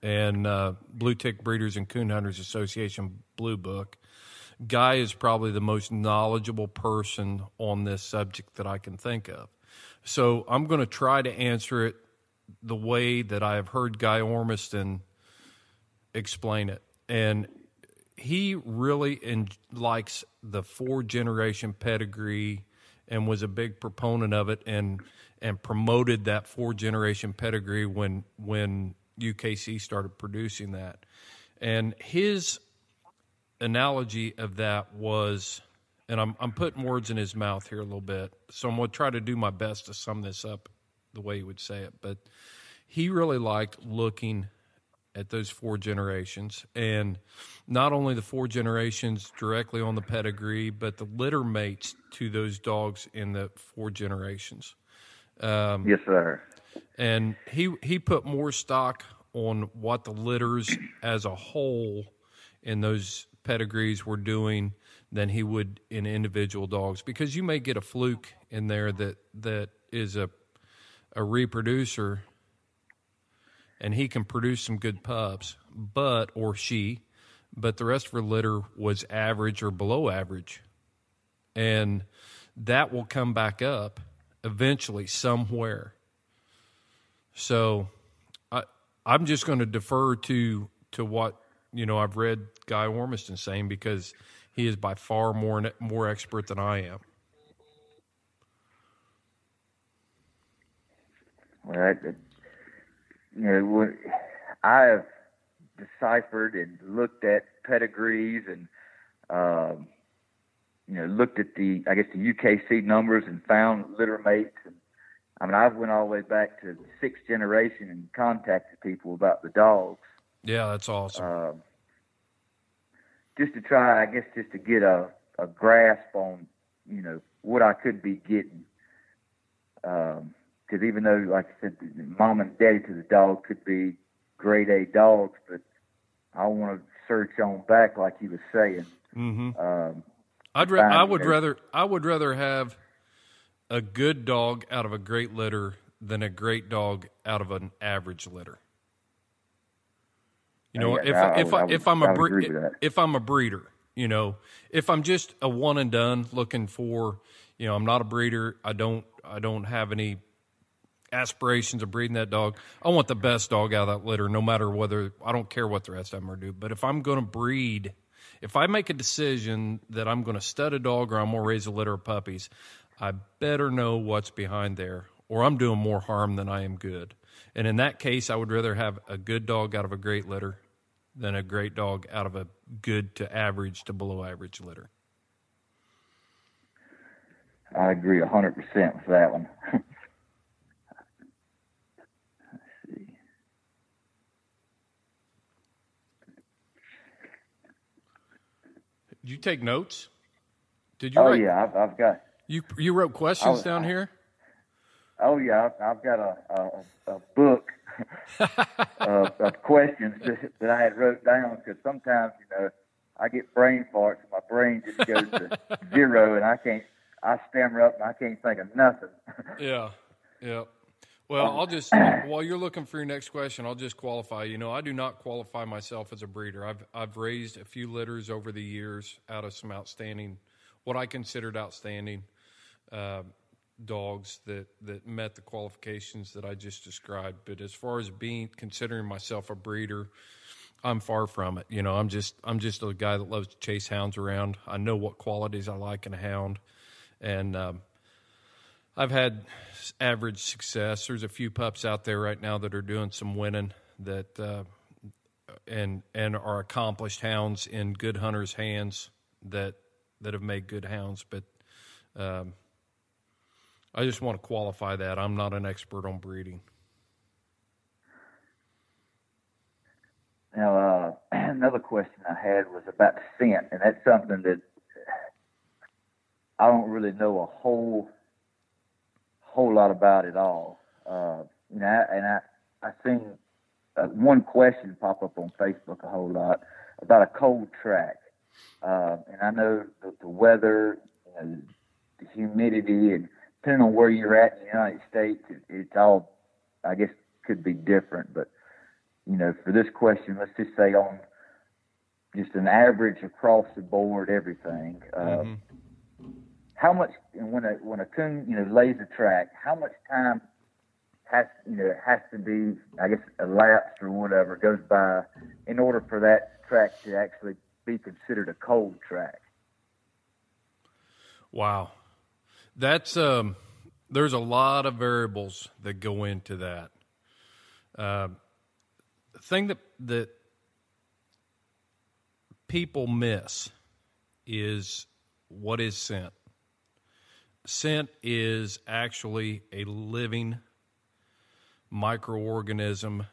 and Blue Tick Breeders and Coon Hunters Association Blue Book. Guy is probably the most knowledgeable person on this subject that I can think of. So I'm going to try to answer it the way that I have heard Guy Ormiston explain it. And he really likes the 4-generation pedigree and was a big proponent of it and promoted that 4-generation pedigree when UKC started producing that. And his analogy of that was, and I'm putting words in his mouth here a little bit, so I'm going to try to do my best to sum this up the way he would say it, but he really liked looking at those 4 generations, and not only the 4 generations directly on the pedigree, but the litter mates to those dogs in the 4 generations. Yes, sir. And he put more stock on what the litters as a whole in those pedigrees were doing than he would in individual dogs, because you may get a fluke in there that is a reproducer and he can produce some good pups, but the rest of her litter was average or below average, and that will come back up eventually somewhere. So I'm just going to defer to what I've read Guy Ormiston saying, because he is by far more expert than I am. Well, I have deciphered and looked at pedigrees and looked at the UKC numbers and found litter mates. And I've went all the way back to the 6th generation and contacted people about the dogs. Yeah, that's awesome. Just to try, just to get a grasp on, what I could be getting. because even though, like I said, mom and daddy to the dog could be grade A dogs, but I want to search on back, like you were saying. Mm-hmm. I would rather have a good dog out of a great litter than a great dog out of an average litter. You know, if I'm a breeder, you know, if I'm just a one and done looking for, you know, I'm not a breeder. I don't have any aspirations of breeding that dog. I want the best dog out of that litter, no matter whether, I don't care what the rest of them are doing. But if I'm going to breed, if I make a decision that I'm going to stud a dog or I'm going to raise a litter of puppies, I better know what's behind there, or I'm doing more harm than I am good. And in that case, I would rather have a good dog out of a great litter than a great dog out of a good to average to below average litter. I agree 100% with that one. Let's see. Did you take notes? Did you? Oh, yeah, I've got. You wrote questions down here? Oh, yeah, I've got a book of questions that I had wrote down, because sometimes, you know, I get brain farts and my brain just goes to zero, and I stammer up and I can't think of nothing. Yeah. Well, I'll just, while you're looking for your next question, I'll just qualify. You know, I do not qualify myself as a breeder. I've raised a few litters over the years out of some outstanding, what I considered outstanding dogs that met the qualifications that I just described. But as far as considering myself a breeder, I'm far from it. You know, I'm just a guy that loves to chase hounds around. I know what qualities I like in a hound, and I've had average success. There's a few pups out there right now that are doing some winning that and are accomplished hounds in good hunters' hands that have made good hounds. But I just want to qualify that I'm not an expert on breeding. Now, another question I had was about scent, and that's something that I don't really know a whole lot about at all. You know, and I seen one question pop up on Facebook a whole lot about a cold track, and I know the weather, you know, the humidity, and depending on where you're at in the United States, it's all, I guess, could be different. But, you know, for this question, let's just say on just an average across the board, everything, how much, when a coon, you know, lays a track, how much time has to be, I guess, elapsed or whatever goes by in order for that track to actually be considered a cold track? Wow. That's there's a lot of variables that go into that. The thing that people miss is what is scent. Scent is actually a living microorganism.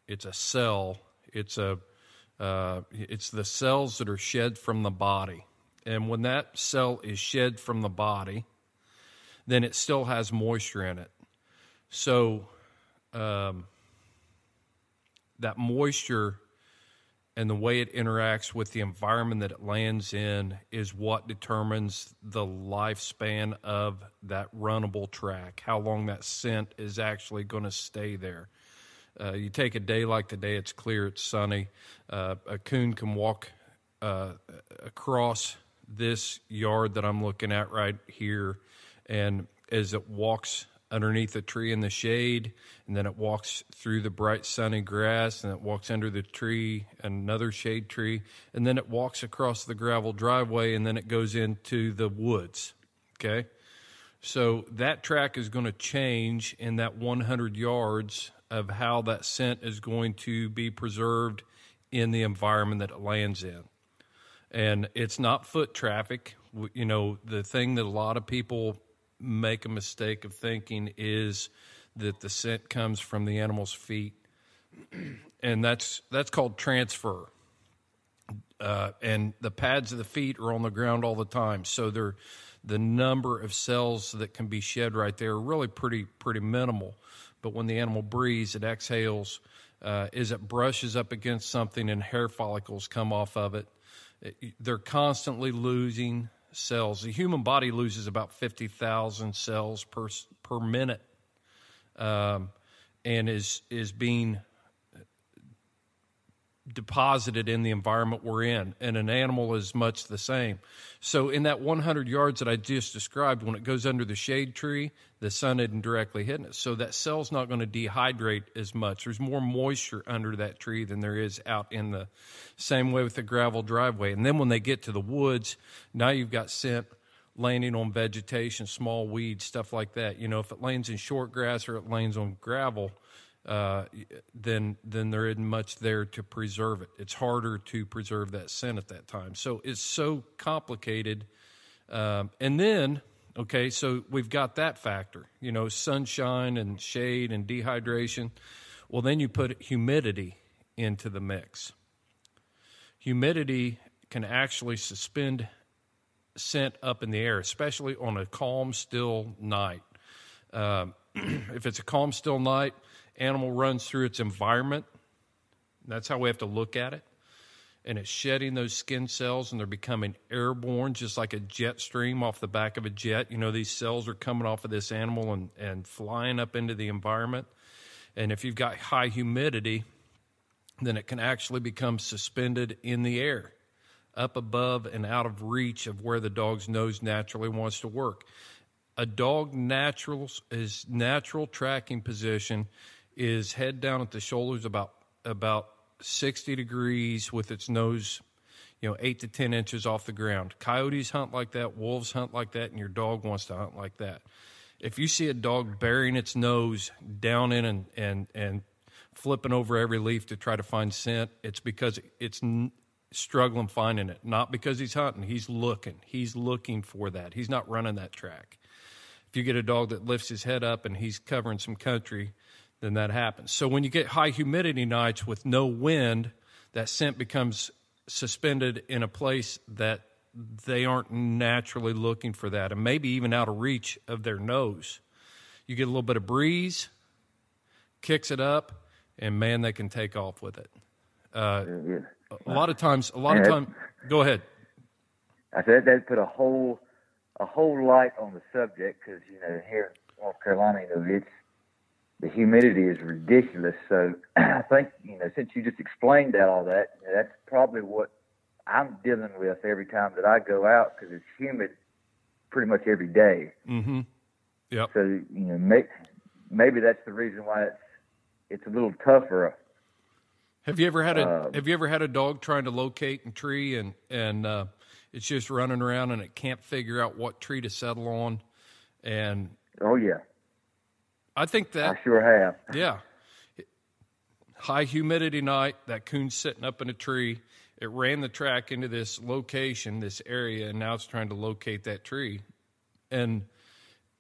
It's a cell. It's the cells that are shed from the body. And when that cell is shed from the body, then it still has moisture in it. So that moisture and the way it interacts with the environment that it lands in is what determines the lifespan of that runnable track, how long that scent is actually going to stay there. You take a day like today, it's clear, it's sunny. A coon can walk across this yard that I'm looking at right here, and as it walks underneath a tree in the shade, and then it walks through the bright sunny grass, and it walks under the tree, another shade tree, and then it walks across the gravel driveway, and then it goes into the woods, okay? So that track is going to change in that 100 yards of how that scent is going to be preserved in the environment that it lands in. And it's not foot traffic. You know, the thing that a lot of people make a mistake of thinking is that the scent comes from the animal's feet, and that's called transfer. and the pads of the feet are on the ground all the time. So the number of cells that can be shed right there are really pretty minimal. But when the animal breathes, it exhales. As it brushes up against something and hair follicles come off of it, they're constantly losing cells. The human body loses about 50,000 cells per minute, and is being deposited in the environment we're in, and an animal is much the same. So in that 100 yards that I just described, when it goes under the shade tree, the sun isn't directly hitting it, so that cell's not going to dehydrate as much. There's more moisture under that tree than there is out in the same way with the gravel driveway. And then when they get to the woods, now you've got scent landing on vegetation, small weeds, stuff like that. You know, if it lands in short grass or it lands on gravel, then there isn't much there to preserve it. It's harder to preserve that scent at that time. So it's so complicated. And then, okay, so we've got that factor, you know, sunshine and shade and dehydration. Well, then you put humidity into the mix. Humidity can actually suspend scent up in the air, especially on a calm, still night. If it's a calm, still night, animal runs through its environment. That's how we have to look at it. And it's shedding those skin cells, and they're becoming airborne, just like a jet stream off the back of a jet. You know, these cells are coming off of this animal and flying up into the environment. And if you've got high humidity, then it can actually become suspended in the air, up above and out of reach of where the dog's nose naturally wants to work. A dog his natural tracking position is head down at the shoulders, about 60 degrees, with its nose, 8 to 10 inches off the ground. Coyotes hunt like that, wolves hunt like that, and your dog wants to hunt like that. If you see a dog burying its nose down in and flipping over every leaf to try to find scent, it's because it's struggling finding it, not because he's hunting. He's looking for that. He's not running that track. If you get a dog that lifts his head up and he's covering some country, then that happens. So when you get high humidity nights with no wind, that scent becomes suspended in a place that they aren't naturally looking for that, and maybe even out of reach of their nose. You get a little bit of breeze, kicks it up, and man, they can take off with it. A lot of times, go ahead. I said that put a whole light on the subject, because here in North Carolina, the humidity is ridiculous. So I think since you just explained all that, that's probably what I'm dealing with every time that I go out, because it's humid pretty much every day. Mm-hmm. Yep. So maybe that's the reason why it's a little tougher. Have you ever had a dog trying to locate a tree and it's just running around and it can't figure out what tree to settle on? And oh yeah, I think that I sure have. Yeah, high humidity night, that coon's sitting up in a tree. It ran the track into this location, this area, and now it's trying to locate that tree. And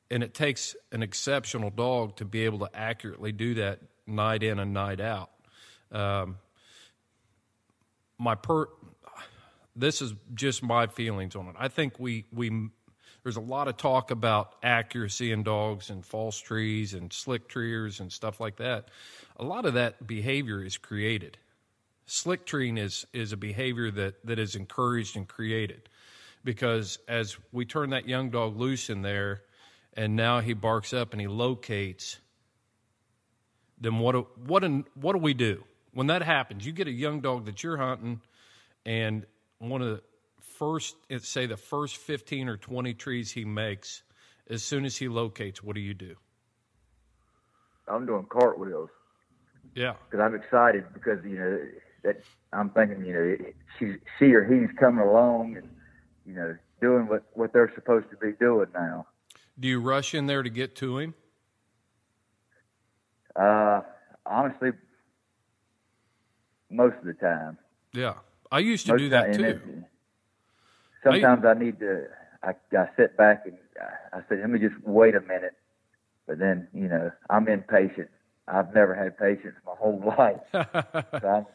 it takes an exceptional dog to be able to accurately do that night in and night out. This is just my feelings on it. I think there's a lot of talk about accuracy in dogs and false trees and slick treers and stuff like that. A lot of that behavior is created. Slick treeing is a behavior that is encouraged and created, because as we turn that young dog loose in there and now he barks up and he locates, then what do we do? When that happens, you get a young dog that you're hunting, and one of the first 15 or 20 trees he makes, as soon as he locates, what do you do? I'm doing cartwheels. Yeah. Because I'm excited, because, that I'm thinking, she or he's coming along and, doing what they're supposed to be doing now. Do you rush in there to get to him? Honestly, most of the time. Yeah. I used to do that too. Sometimes I need to, I sit back and I say, let me just wait a minute. But then, I'm impatient. I've never had patience my whole life. So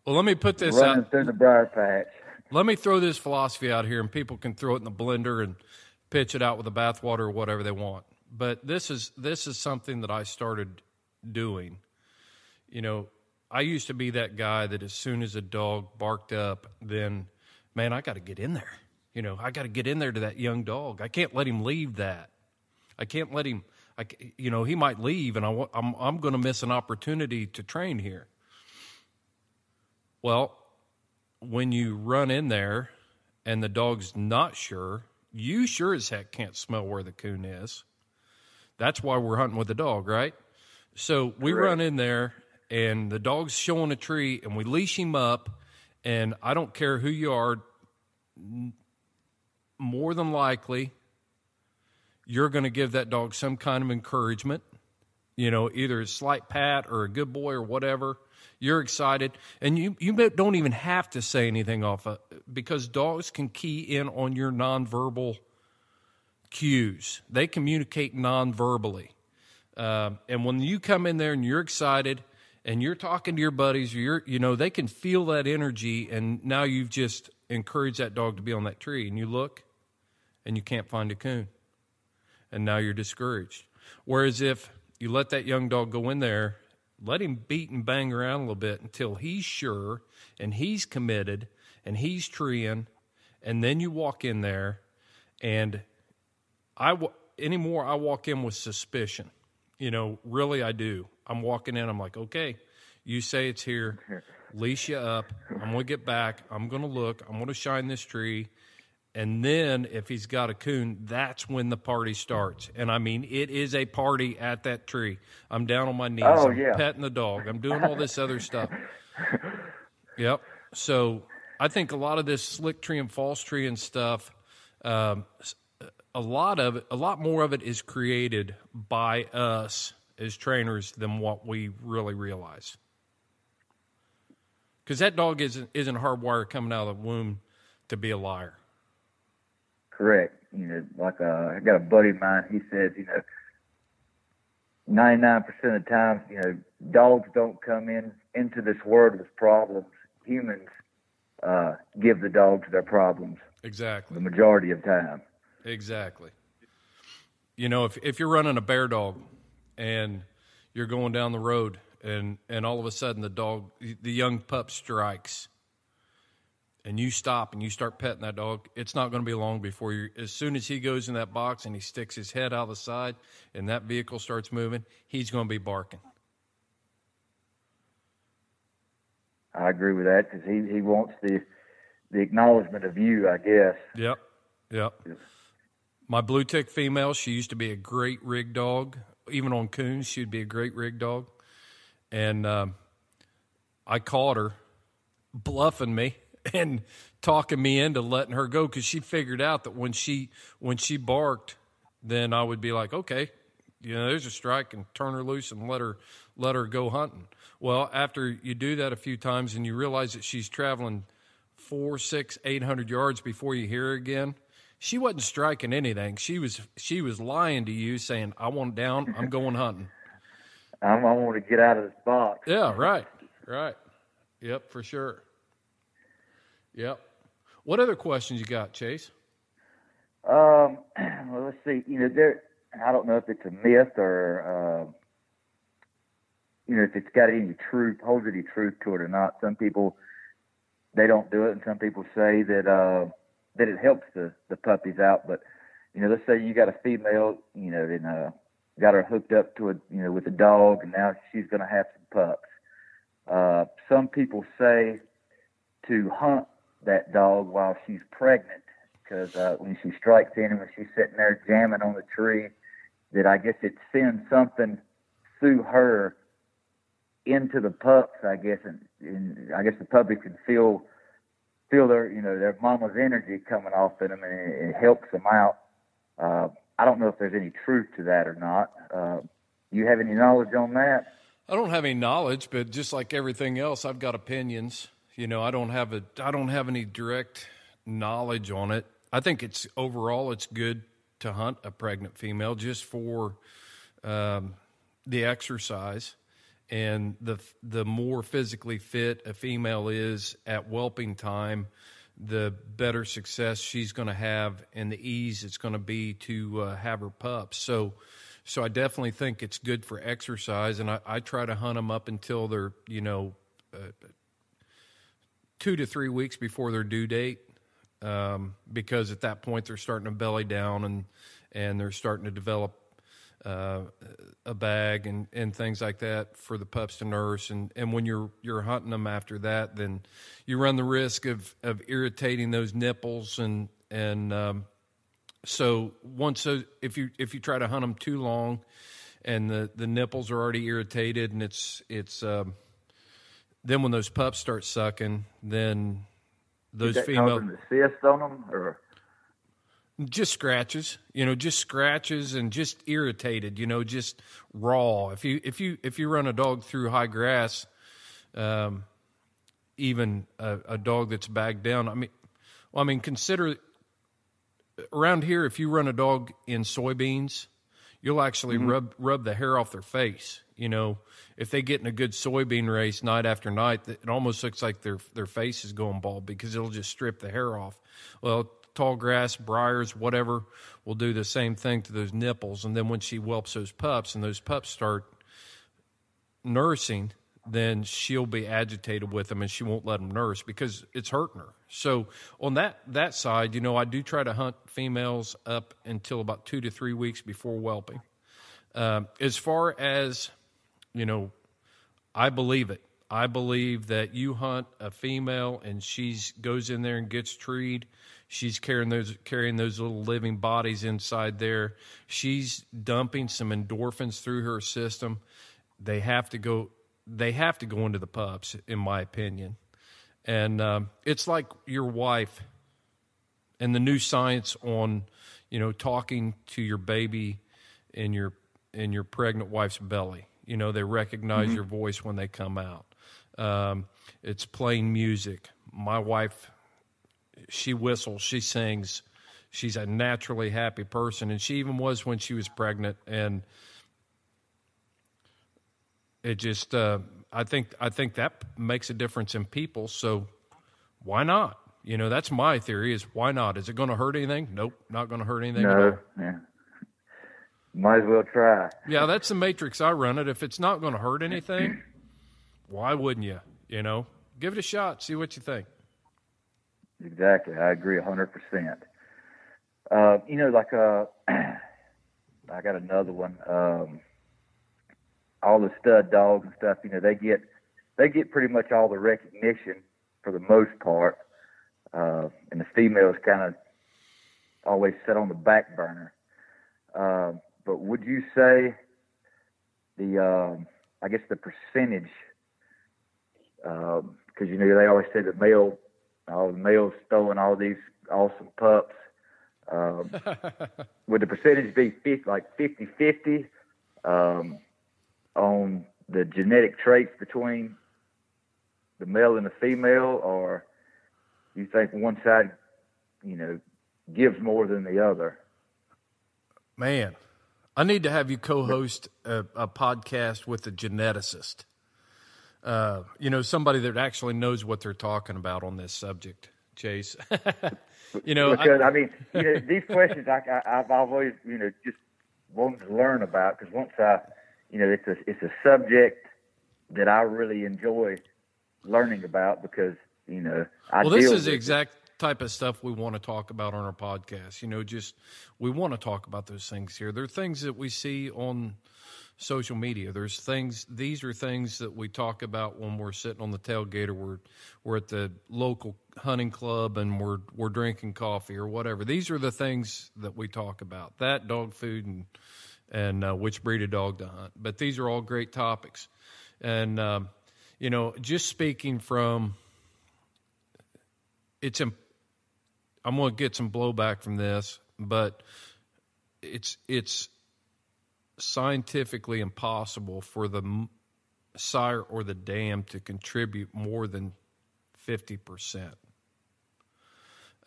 well, let me put this running through the briar patch. let me throw this philosophy out here, and people can throw it in the blender and pitch it out with the bathwater or whatever they want. But this is something that I started doing. You know, I used to be that guy that as soon as a dog barked up, then, man, I got to get in there. You know, I got to get in there to that young dog. I can't let him leave that. I can't let him, you know, he might leave, and I'm going to miss an opportunity to train here. Well, when you run in there and the dog's not sure, you sure as heck can't smell where the coon is. That's why we're hunting with the dog, right? So we Correct. run in there, and the dog's showing a tree, and we leash him up, and I don't care who you are, more than likely, you're going to give that dog some kind of encouragement, you know, either a slight pat or a good boy or whatever. You're excited, and you don't even have to say anything off of, because dogs can key in on your nonverbal cues. They communicate nonverbally. And when you come in there and you're excited and you're talking to your buddies, you know, they can feel that energy, and now you've just encouraged that dog to be on that tree, and you look and you can't find a coon, and now you're discouraged. Whereas if you let that young dog go in there, let him beat and bang around a little bit until he's sure and he's committed and he's treeing, and then you walk in there, and anymore I walk in with suspicion. You know, really I do. I'm walking in, I'm like, okay, you say it's here, leash you up, I'm going to get back, I'm going to look, I'm going to shine this tree, and then if he's got a coon, that's when the party starts. And I mean, it is a party at that tree. I'm down on my knees, I'm petting the dog, I'm doing all this other stuff. Yep. So I think a lot of this slick tree and false tree and stuff, a lot more of it is created by us as trainers than what we really realize. Because that dog isn't hardwired coming out of the womb to be a liar. Correct. You know, like I got a buddy of mine. He says, you know, 99% of the time, you know, dogs don't come into this world with problems. Humans give the dogs their problems. Exactly. The majority of time. Exactly. You know, if you're running a bear dog and you're going down the road and all of a sudden the young pup strikes, and you stop and you start petting that dog, it's not going to be long before as soon as he goes in that box and he sticks his head out the side and that vehicle starts moving, he's going to be barking. I agree with that, because he wants the acknowledgement of you, I guess. Yep. My blue tick female, she used to be a great rig dog. Even on coons, she'd be a great rig dog. And I caught her bluffing me and talking me into letting her go, because she figured out that when she barked, then I would be like, okay, you know, there's a strike, and turn her loose and let her go hunting. Well, after you do that a few times and you realize that she's traveling 400, 600, 800 yards before you hear her again, she wasn't striking anything. She was lying to you, saying, I want down, I'm going hunting. I want to get out of this box. Yeah, right. Yep, for sure. Yep. What other questions you got, Chase? Well, let's see. You know, I don't know if it's a myth or, you know, if it's got any truth, holds any truth to it or not. Some people, they don't do it, and some people say that it helps the puppies out. But, you know, let's say you got a female, you know, and got her hooked up to with a dog, and now she's going to have some pups. Some people say to hunt that dog while she's pregnant, because when she strikes in and when she's sitting there jamming on the tree, that I guess it sends something through her into the pups, I guess, and I guess the puppies can feel their mama's energy coming off in them, and it helps them out. I don't know if there's any truth to that or not. You have any knowledge on that? I don't have any knowledge, but just like everything else, I've got opinions. You know, I don't have any direct knowledge on it. I think overall it's good to hunt a pregnant female just for the exercise, and the more physically fit a female is at whelping time, the better success she's going to have and the ease it's going to be to have her pups. So I definitely think it's good for exercise, and I try to hunt them up until they're, 2 to 3 weeks before their due date, because at that point they're starting to belly down and they're starting to develop a bag and things like that for the pups to nurse. And when you're hunting them after that, then you run the risk of irritating those nipples. So if you try to hunt them too long and the nipples are already irritated, and it's then when those pups start sucking, then those female an assist on them, or just scratches, and just irritated, just raw. If you run a dog through high grass, even a dog that's bagged down. I mean, consider around here, if you run a dog in soybeans, you'll actually rub the hair off their face. If they get in a good soybean race night after night, it almost looks like their face is going bald because it'll just strip the hair off. Well, tall grass, briars, whatever, will do the same thing to those nipples. And then when she whelps those pups and those pups start nursing, then she'll be agitated with them and she won't let them nurse because it's hurting her. So on that side, I do try to hunt females up until about 2 to 3 weeks before whelping. As far as, I believe it. I believe that you hunt a female and she goes in there and gets treed. She's carrying those little living bodies inside there. She's dumping some endorphins through her system. They have to go into the pups, in my opinion. And it's like your wife and the new science on, talking to your baby in your pregnant wife's belly. They recognize your voice when they come out. It's playing music. My wife, she whistles, she sings. She's a naturally happy person, and she even was when she was pregnant. And it just, I think that makes a difference in people. So why not? That's my theory: is why not? Is it going to hurt anything? Nope, not going to hurt anything at all. Yeah. Might as well try. Yeah, that's the matrix I run it. If it's not going to hurt anything, why wouldn't you? Give it a shot, see what you think. Exactly, I agree 100%. I got another one. All the stud dogs and stuff, they get pretty much all the recognition for the most part, and the females kind of always sit on the back burner. But would you say the percentage, because they always say all the males throwing all these awesome pups, would the percentage be 50-50 on the genetic traits between the male and the female, or you think one side, gives more than the other? Man, I need to have you co-host a podcast with a geneticist. Somebody that actually knows what they're talking about on this subject, Chase. Because these questions I've always, just wanted to learn about, because once it's a subject that I really enjoy learning about, because, this is the exact type of stuff we want to talk about on our podcast. We want to talk about those things here. There are things that we see on social media. These are things that we talk about when we're sitting on the tailgate, or we're at the local hunting club and we're drinking coffee or whatever. These are the things that we talk about. That, dog food, and which breed of dog to hunt. But these are all great topics. And just speaking from, I'm going to get some blowback from this, but it's scientifically impossible for the sire or the dam to contribute more than 50%.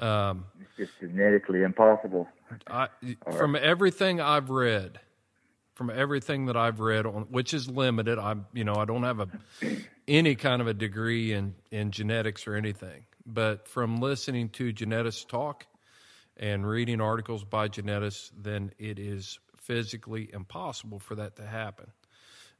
It's just genetically impossible. From everything I've read, on, which is limited, I don't have any kind of a degree in genetics or anything, but from listening to geneticists talk and reading articles by geneticists, then it is physically impossible for that to happen.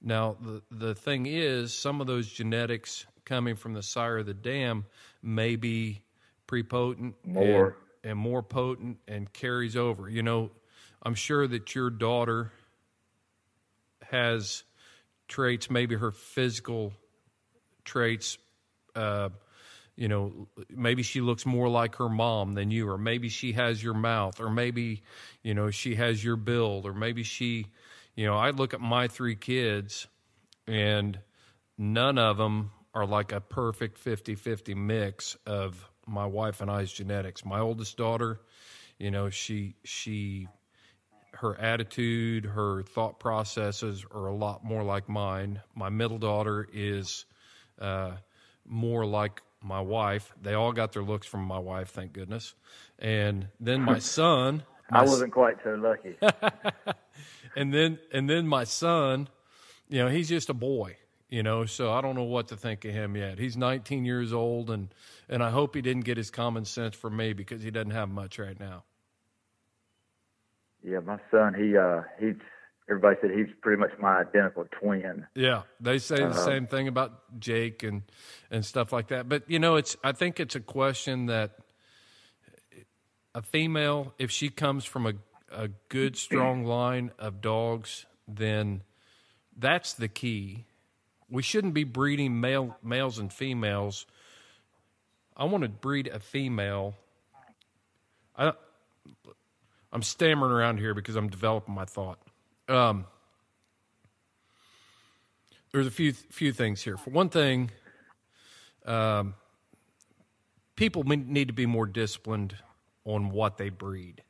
Now, the thing is, some of those genetics coming from the sire of the dam may be prepotent and more potent and carries over. You know, I'm sure that your daughter has traits, maybe her physical traits, you know, maybe she looks more like her mom than you, or maybe she has your mouth, or maybe, you know, she has your build, or maybe she, you know, I look at my 3 kids and none of them are like a perfect 50-50 mix of my wife and I's genetics. My oldest daughter, you know, her attitude, her thought processes are a lot more like mine. My middle daughter is more like my wife. They all got their looks from my wife, thank goodness. And then my son, I wasn't quite so lucky. and then my son, you know, he's just a boy, you know, so I don't know what to think of him yet. He's 19 years old, and I hope he didn't get his common sense from me, because he doesn't have much right now. Yeah, my son, he's everybody said he's pretty much my identical twin. Yeah, they say the same thing about Jake and stuff like that. But, you know, I think it's a question that a female, if she comes from a good, strong line of dogs, then that's the key. We shouldn't be breeding males and females. I want to breed a female. I'm stammering around here because I'm developing my thought. There's a few things here. For one thing, people need to be more disciplined on what they breed.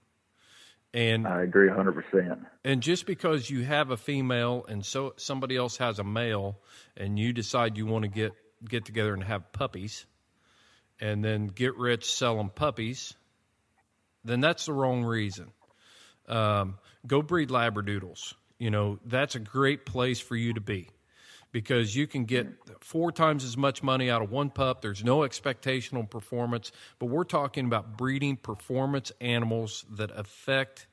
And I agree 100%. And just because you have a female and so somebody else has a male, and you decide you want to get together and have puppies, and then get rich selling puppies, then that's the wrong reason. Go breed Labradoodles. You know, that's a great place for you to be, because you can get 4 times as much money out of one pup. There's no expectation on performance, but we're talking about breeding performance animals that affect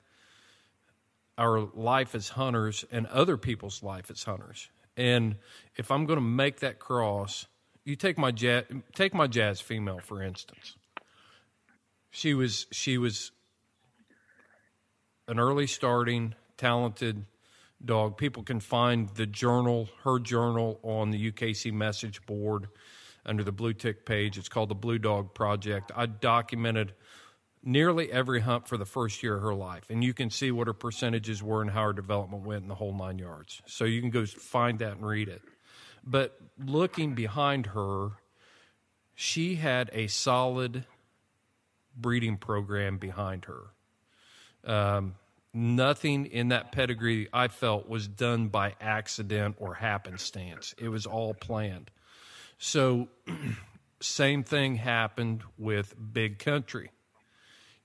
our life as hunters and other people's life as hunters. And if I'm going to make that cross, you take my Jazz female, for instance. She was an early starting, talented dog. People can find her journal on the UKC message board under the Blue Tick page. It's called the Blue Dog Project. I documented nearly every hunt for the first year of her life, and you can see what her percentages were and how her development went in the whole 9 yards. So you can go find that and read it. But looking behind her, she had a solid breeding program behind her. Nothing in that pedigree, I felt, was done by accident or happenstance. It was all planned. So same thing happened with Big Country.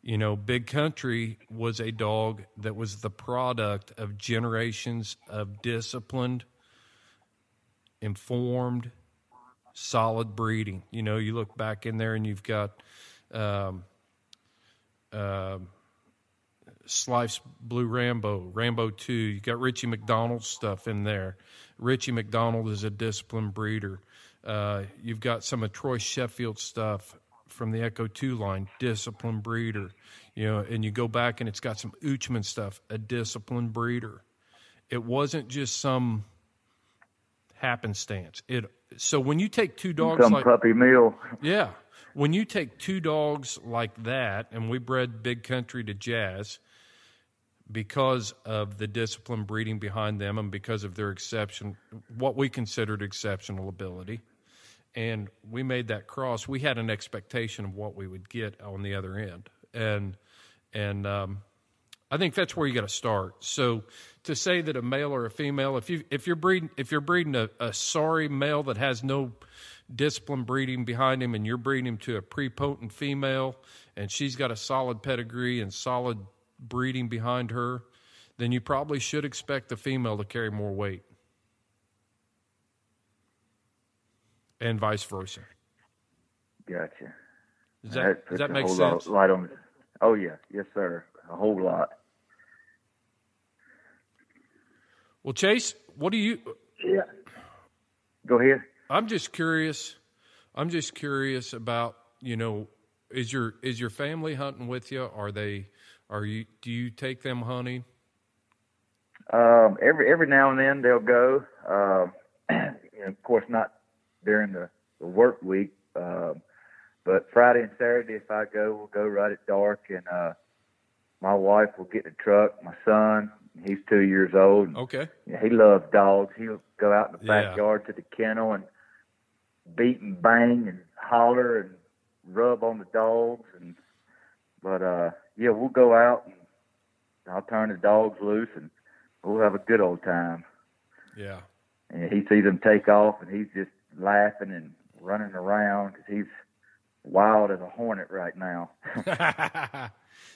You know, Big Country was a dog that was the product of generations of disciplined, informed, solid breeding. You know, you look back in there and you've got Slice Blue Rambo 2. You got Richie McDonald's stuff in there. Richie McDonald is a disciplined breeder. You've got some of Troy Sheffield's stuff from the Echo 2 line, disciplined breeder. You know, and you go back and it's got some Uchman stuff, a disciplined breeder. It wasn't just some happenstance. So when you take 2 dogs some puppy mill. Yeah. When you take 2 dogs like that, and we bred Big Country to Jazz because of the disciplined breeding behind them and because of their what we considered exceptional ability, and we made that cross, we had an expectation of what we would get on the other end. And I think that's where you got to start. So to say that a male or a female, if you're breeding a sorry male that has no disciplined breeding behind him, and you're breeding him to a prepotent female, and she's got a solid pedigree and solid breeding behind her, then you probably should expect the female to carry more weight, and vice versa. Gotcha. Puts that a make whole sense? lot on it. Oh yeah, yes sir, a whole lot. Well, Chase, what do you? Yeah. Go ahead. I'm just curious about, is your family hunting with you? Do you take them hunting? Every now and then they'll go. Of course not during the work week. But Friday and Saturday, if I go, we'll go right at dark, and my wife will get in the truck. My son, he's 2 years old. And, okay. he loves dogs. He'll go out in the backyard to the kennel and beat and bang and holler and rub on the dogs. But we'll go out and I'll turn the dogs loose and we'll have a good old time. Yeah. And he sees them take off and he's just laughing and running around because he's wild as a hornet right now.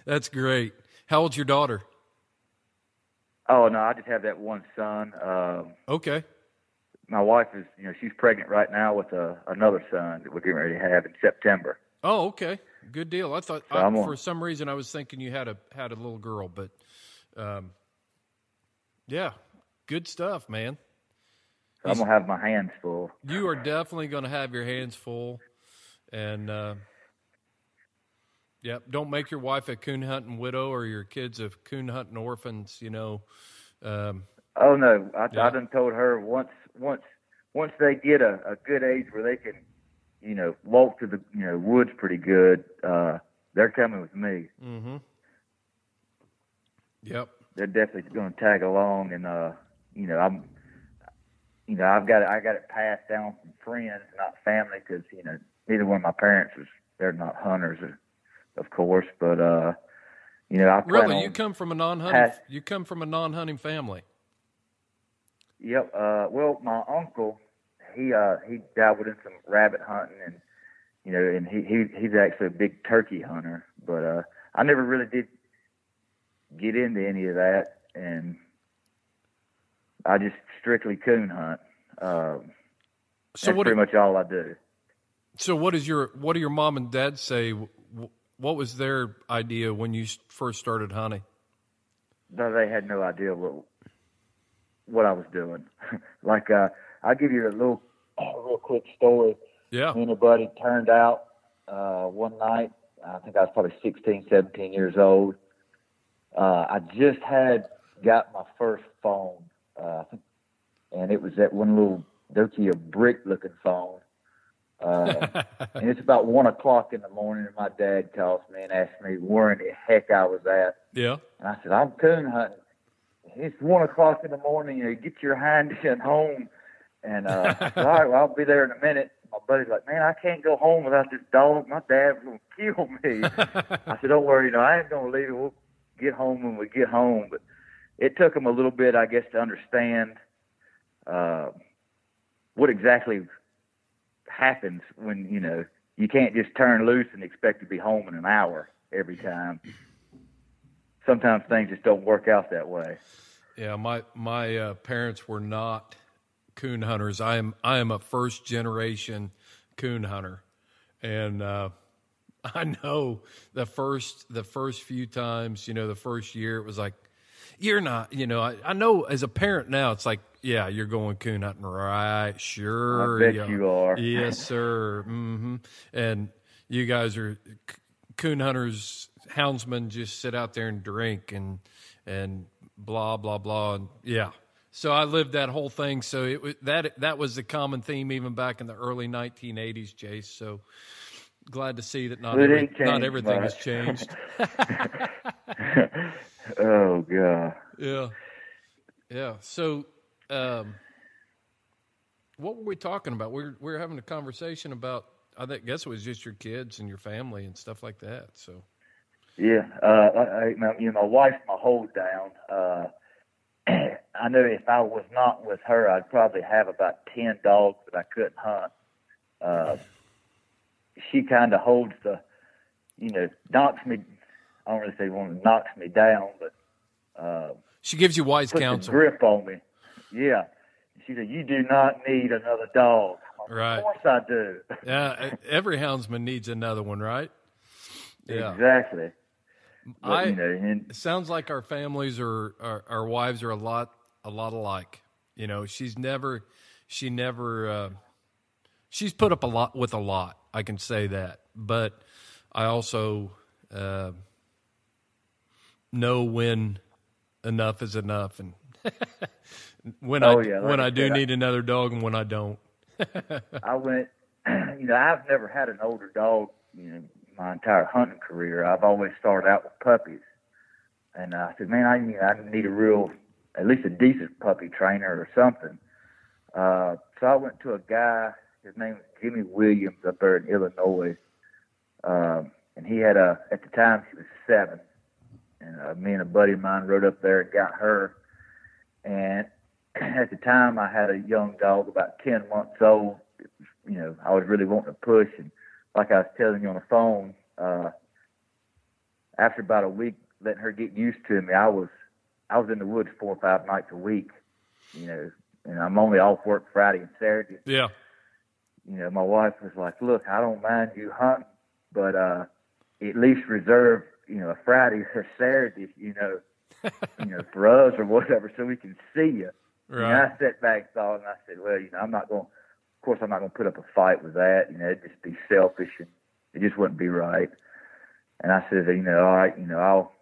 That's great. How old's your daughter? Oh, no, I just have that one son. Okay. My wife is, she's pregnant right now with another son that we're getting ready to have in September. Oh, okay. Good deal. I thought for some reason I was thinking you had a little girl, but yeah, good stuff, man. So I'm going to have my hands full. You are definitely going to have your hands full. And, don't make your wife a coon hunting widow or your kids a coon hunting orphans, Oh, no. I done told her once they get a good age where they can, walk to the, woods pretty good, they're coming with me. Mm-hmm. Yep. They're definitely going to tag along, and, I got it passed down from friends, not family, because, neither one of my parents they're not hunters, of course, but, I plan Really? on You come from a non-hunting family? Yep. Well, my uncle, he dabbled in some rabbit hunting, and he's actually a big turkey hunter. But I never really did get into any of that, and I just strictly coon hunt. So that's pretty much all I do. So what do your mom and dad say? What was their idea when you first started hunting? No, they had no idea what I was doing. I'll give you a real quick story. Yeah. Me and a buddy turned out one night. I think I was probably 16, 17 years old. I just got my first phone, and it was that one little Nokia brick-looking phone. And it's about 1 o'clock in the morning, and my dad calls me and asks me where in the heck I was at. Yeah. And I said, I'm coon hunting. It's 1 o'clock in the morning. Get your hind end home. And I said, all right, well, I'll be there in a minute. My buddy's like, man, I can't go home without this dog. My dad's going to kill me. I said, don't worry, I ain't going to leave it. We'll get home when we get home. But it took them a little bit, I guess, to understand what exactly happens when, you can't just turn loose and expect to be home in an hour every time. Sometimes things just don't work out that way. Yeah, my parents were not coon hunters. I am a first generation coon hunter, and I know the first few times, the first year, it was like, you're not, I know as a parent now, it's like, yeah, you're going coon hunting, right? Sure, I bet you are. Yes, sir. Mm-hmm. And you guys are coon hunters. Houndsmen just sit out there and drink and blah blah blah, and yeah. So I lived that whole thing. So it was that was the common theme even back in the early 1980s, Jace. So glad to see that not everything has changed. Oh God. Yeah. So what were we talking about? We were having a conversation about. I guess it was just your kids and your family and stuff like that. So. Yeah, my wife's my hold down. I know if I was not with her, I'd probably have about 10 dogs that I couldn't hunt. She kind of holds knocks me. I don't really say knocks me down, but she gives you wise puts counsel. A grip on me. Yeah, she said, "You do not need another dog." Right. Of course I do. Yeah, every houndsman needs another one, right? Yeah. Exactly. But, it sounds like our families our wives are a lot alike. She's put up a lot with a lot. I can say that, but I also know when enough is enough, and when I do need another dog and when I don't. I went, I've never had an older dog, my entire hunting career. I've always started out with puppies. And I said, man, I need at least a decent puppy trainer or something. So I went to a guy, his name was Jimmy Williams up there in Illinois. And he had at the time she was 7. And me and a buddy of mine rode up there and got her. And at the time I had a young dog about 10 months old. I was really wanting to push. And like I was telling you on the phone, after about a week letting her get used to me, I was in the woods 4 or 5 nights a week, and I'm only off work Friday and Saturday. Yeah. My wife was like, look, I don't mind you hunting, but at least reserve, a Friday or Saturday, for us or whatever, so we can see you. Right. And I sat back and thought, and I said, well, I'm not going to put up a fight with that. It'd just be selfish, and it just wouldn't be right. And I said, all right, I'll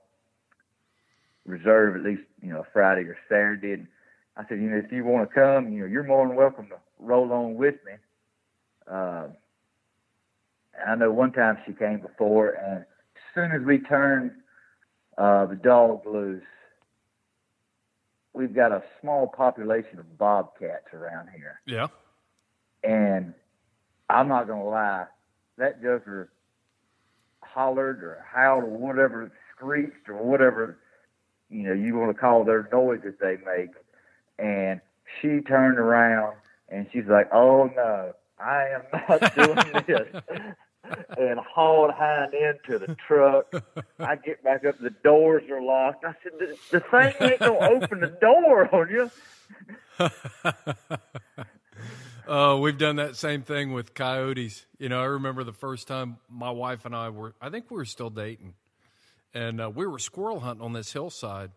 reserve at least, a Friday or Saturday. And I said, if you want to come, you're more than welcome to roll on with me. I know one time she came before, and as soon as we turned the dog loose, we've got a small population of bobcats around here. Yeah. And I'm not going to lie, that joker hollered or howled or whatever, screeched or whatever, you want to call their noise that they make. And she turned around and she's like, oh no, I am not doing this. And hauled hind into the truck. I get back up, the doors are locked. I said, the thing ain't going to open the door on you. We've done that same thing with coyotes. I remember the first time my wife and I were still dating, and we were squirrel hunting on this hillside,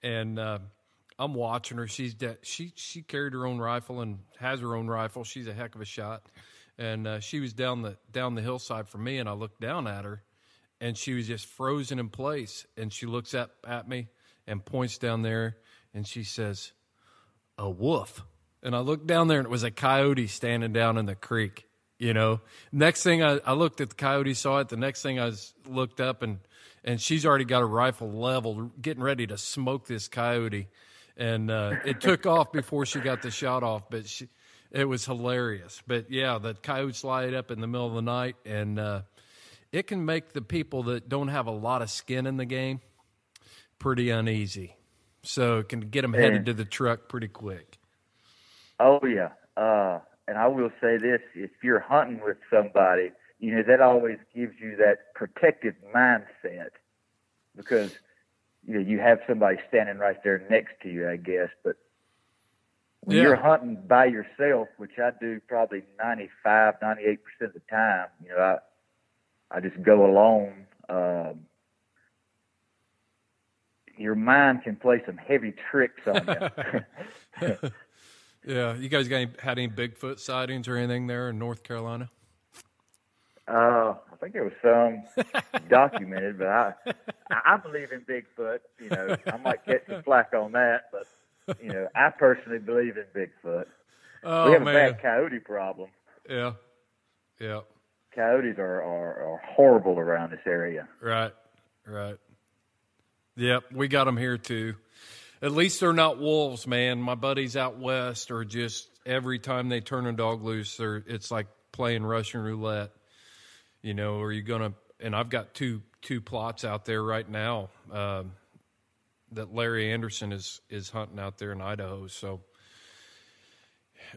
and I'm watching her. She carried her own rifle and has her own rifle. She's a heck of a shot, and she was down the hillside from me, and I looked down at her, and she was just frozen in place, and she looks up at me and points down there, and she says, "A wolf." And I looked down there, and it was a coyote standing down in the creek, Next thing I looked at the coyote, saw it. The next thing I looked up, and she's already got her rifle leveled, getting ready to smoke this coyote. And it took off before she got the shot off, but it was hilarious. But, yeah, the coyotes light up in the middle of the night, and it can make the people that don't have a lot of skin in the game pretty uneasy. So it can get them headed to the truck pretty quick. Oh, yeah. And I will say this, if you're hunting with somebody, that always gives you that protective mindset because, you have somebody standing right there next to you, I guess. But when you're hunting by yourself, which I do probably 95, 98% of the time, I just go alone. Your mind can play some heavy tricks on you. Yeah, you guys had any Bigfoot sightings or anything there in North Carolina? I think there was some documented, but I believe in Bigfoot. I might catch some flack on that, but I personally believe in Bigfoot. Oh, we have man. a bad coyote problem. Yeah. Coyotes are horrible around this area. Right. Yep, we got them here too. At least they're not wolves, man. My buddies out west are just every time they turn a dog loose, it's like playing Russian roulette. Are you gonna? And I've got two plots out there right now that Larry Anderson is hunting out there in Idaho. So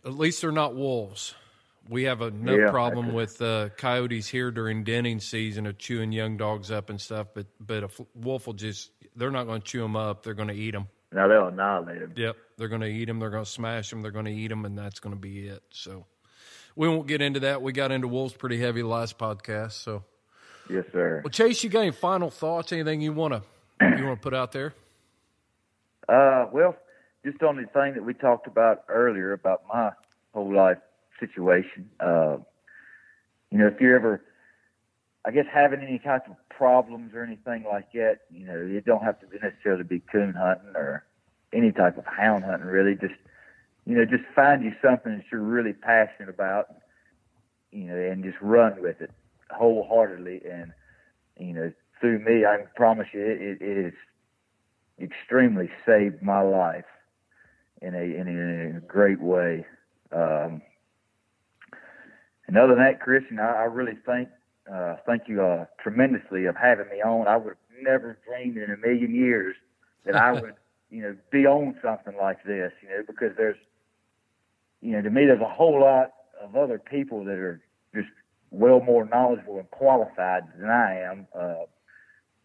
at least they're not wolves. We have enough problem with coyotes here during denning season of chewing young dogs up and stuff. But a wolf they're not going to chew them up. They're going to eat them. No, they'll annihilate them. Yep, they're going to eat them. They're going to smash them. They're going to eat them, and that's going to be it. So we won't get into that. We got into wolves pretty heavy last podcast. So Yes, sir. Well, Chase, you got any final thoughts? Anything you want to put out there? Well, just on the thing that we talked about earlier about my whole life situation. If you're ever, I guess, having any type of problems or anything like that, it don't have to necessarily be coon hunting or any type of hound hunting, really. Just find you something that you're really passionate about, and just run with it wholeheartedly. And, through me, I can promise you it has extremely saved my life in a great way. And other than that, Christian, I really thank you tremendously of having me on. I would have never dreamed in a million years that I would, be on something like this, because there's, to me, there's a whole lot of other people that are just well more knowledgeable and qualified than I am.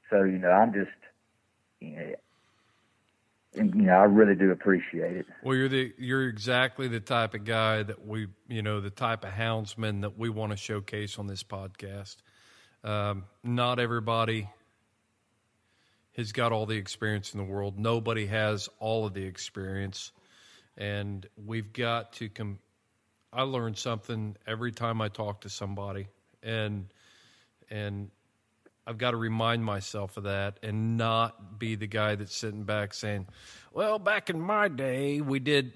So, I'm just, I really do appreciate it. Well, you're exactly the type of guy that we, the type of houndsman that we want to showcase on this podcast. Not everybody has got all the experience in the world. Nobody has all of the experience, and we've got to I learn something every time I talk to somebody, and I've got to remind myself of that and not be the guy that's sitting back saying, well, back in my day we did,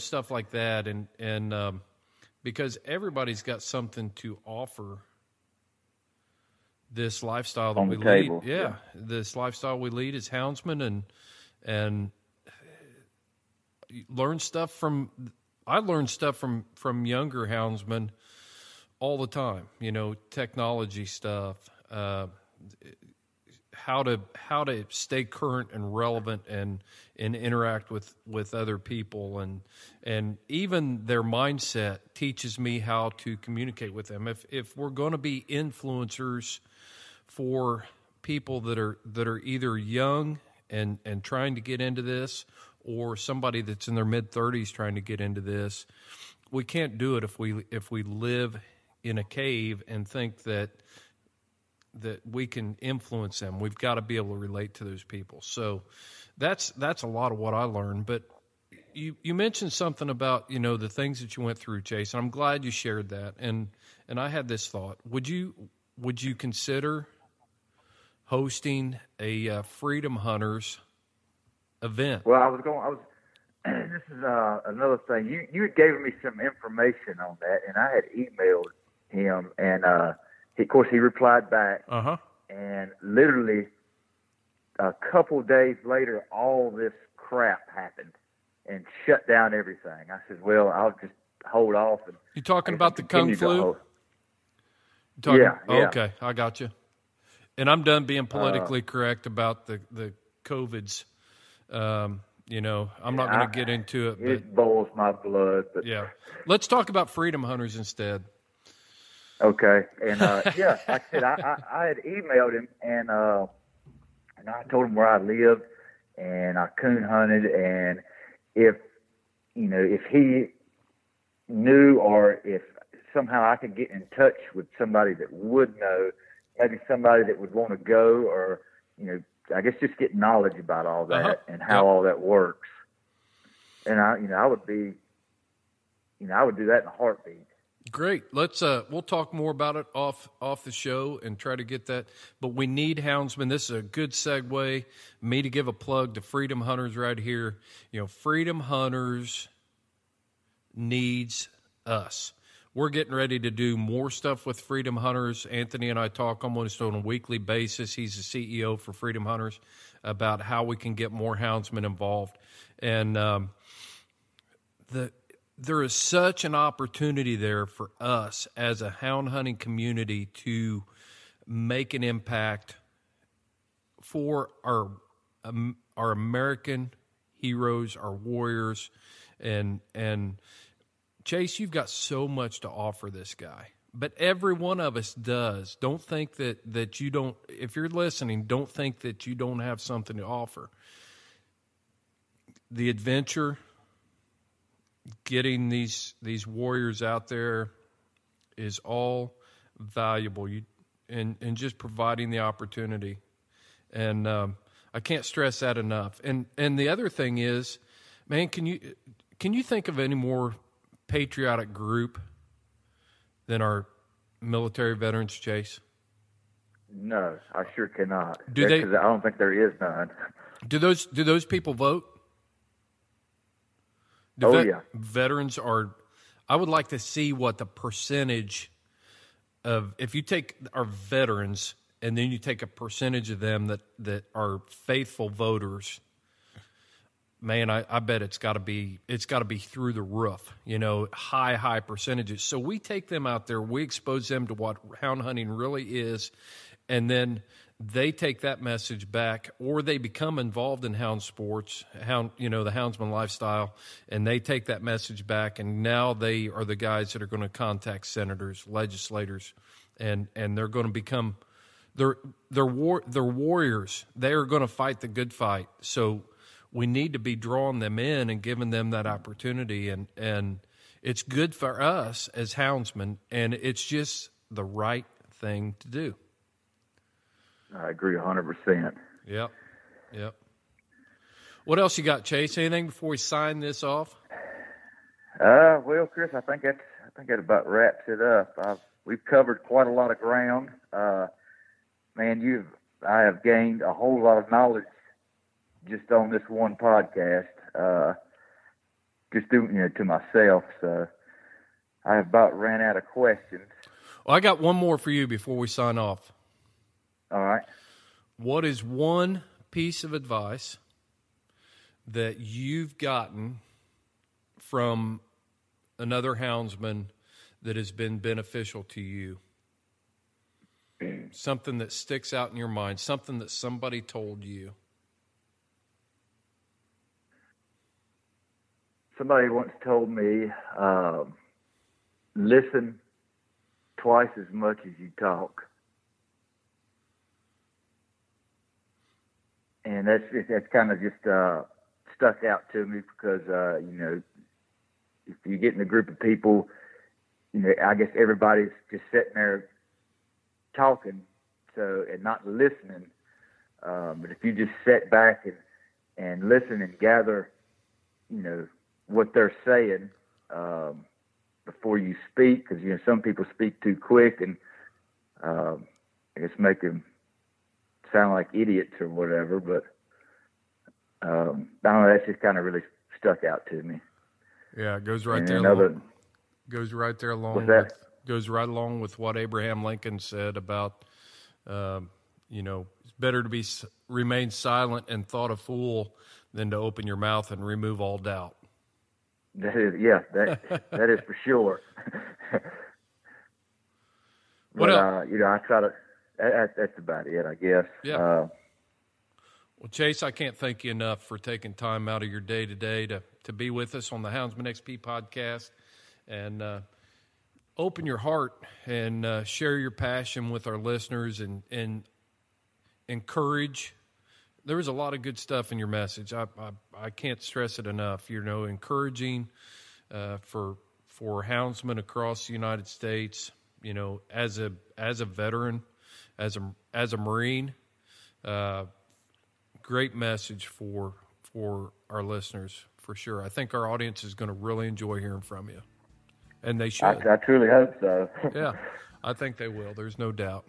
stuff like that. And because everybody's got something to offer this lifestyle that we lead. Yeah. This lifestyle we lead as houndsmen and learn stuff I learn stuff from younger houndsmen all the time, technology stuff, how to stay current and relevant and interact with other people, and even their mindset teaches me how to communicate with them. If we're going to be influencers for people that are either young and trying to get into this, or somebody that's in their mid-30s trying to get into this, we can't do it if we live in a cave and think that we can influence them. We've got to be able to relate to those people. So that's a lot of what I learned. But you mentioned something about, the things that you went through, Chase, and I'm glad you shared that. And I had this thought. Would you consider hosting a Freedom Hunters event? Well, this is another thing. You had given me some information on that, and I had emailed him, and of course he replied back. And literally a couple days later, all this crap happened and shut down everything. I said, well, I'll just hold off. And you talking about the Kung Flu? Yeah. Okay, I got you. And I'm done being politically correct about the COVIDs. I'm not going to get into it. It boils my blood. But yeah. Let's talk about Freedom Hunters instead. Okay. And, like I said, I had emailed him, and I told him where I lived, and I coon hunted, and if he knew, or if somehow I could get in touch with somebody that would know, maybe somebody that would want to go, or, I guess just get knowledge about all that and how all that works. And I would do that in a heartbeat. Great. Let's we'll talk more about it off the show and try to get that. But we need houndsmen. This is a good segue. Me to give a plug to Freedom Hunters right here. Freedom Hunters needs us. We're getting ready to do more stuff with Freedom Hunters. Anthony and I talk almost on a weekly basis. He's the CEO for Freedom Hunters, about how we can get more houndsmen involved. And there is such an opportunity there for us as a hound hunting community to make an impact for our American heroes, our warriors, and Chase, you've got so much to offer this guy, but every one of us does. Don't think that you don't. If you're listening, don't think that you don't have something to offer. The adventure, getting these warriors out there, is all valuable. and just providing the opportunity. And I can't stress that enough. And the other thing is, man, can you think of any more patriotic group than our military veterans, Chase? No, I sure cannot. Do they? 'Cause I don't think there is none. Do those people vote? Yeah. Veterans are. I would like to see what the percentage of, if you take our veterans and then you take a percentage of them that are faithful voters. Man, I bet it's got to be through the roof. High percentages. So we take them out there, we expose them to what hound hunting really is, and then they take that message back, or they become involved in hound sports, the houndsman lifestyle, and they take that message back, and now they are the guys that are going to contact senators, legislators, and they're going to become they're warriors. They are going to fight the good fight. So we need to be drawing them in and giving them that opportunity, and it's good for us as houndsmen, and it's just the right thing to do. I agree 100%. Yep. What else you got, Chase? Anything before we sign this off? Well, Chris, I think that about wraps it up. We've covered quite a lot of ground. Man, I have gained a whole lot of knowledge just on this one podcast, just doing to myself. So I have about ran out of questions. Well, I got one more for you before we sign off. All right. What is one piece of advice that you've gotten from another houndsman that has been beneficial to you? Something that sticks out in your mind, something that somebody told you. Somebody once told me, listen twice as much as you talk. And that's kind of just stuck out to me because, if you get in a group of people, I guess everybody's just sitting there talking, and not listening. But if you just sit back and listen and gather, what they're saying before you speak, because some people speak too quick and I guess make them sound like idiots or whatever. But I don't know. That's just kind of really stuck out to me. Yeah, it goes right and there. Goes right there along. Goes right along with what Abraham Lincoln said about, it's better to remain silent and thought a fool than to open your mouth and remove all doubt. That is for sure. What else? I try to. That's about it, I guess. Yeah. Well, Chase, I can't thank you enough for taking time out of your day today to be with us on the Houndsman XP podcast, and open your heart and share your passion with our listeners and encourage. There was a lot of good stuff in your message. I can't stress it enough. Encouraging for houndsmen across the United States. As a veteran, as a Marine, great message for our listeners for sure. I think our audience is going to really enjoy hearing from you, and they should. I truly hope so. Yeah, I think they will. There's no doubt.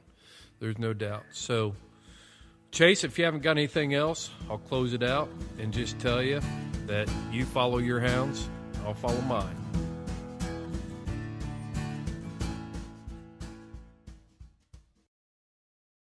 So, Chase, if you haven't got anything else, I'll close it out and just tell you that you follow your hounds, I'll follow mine.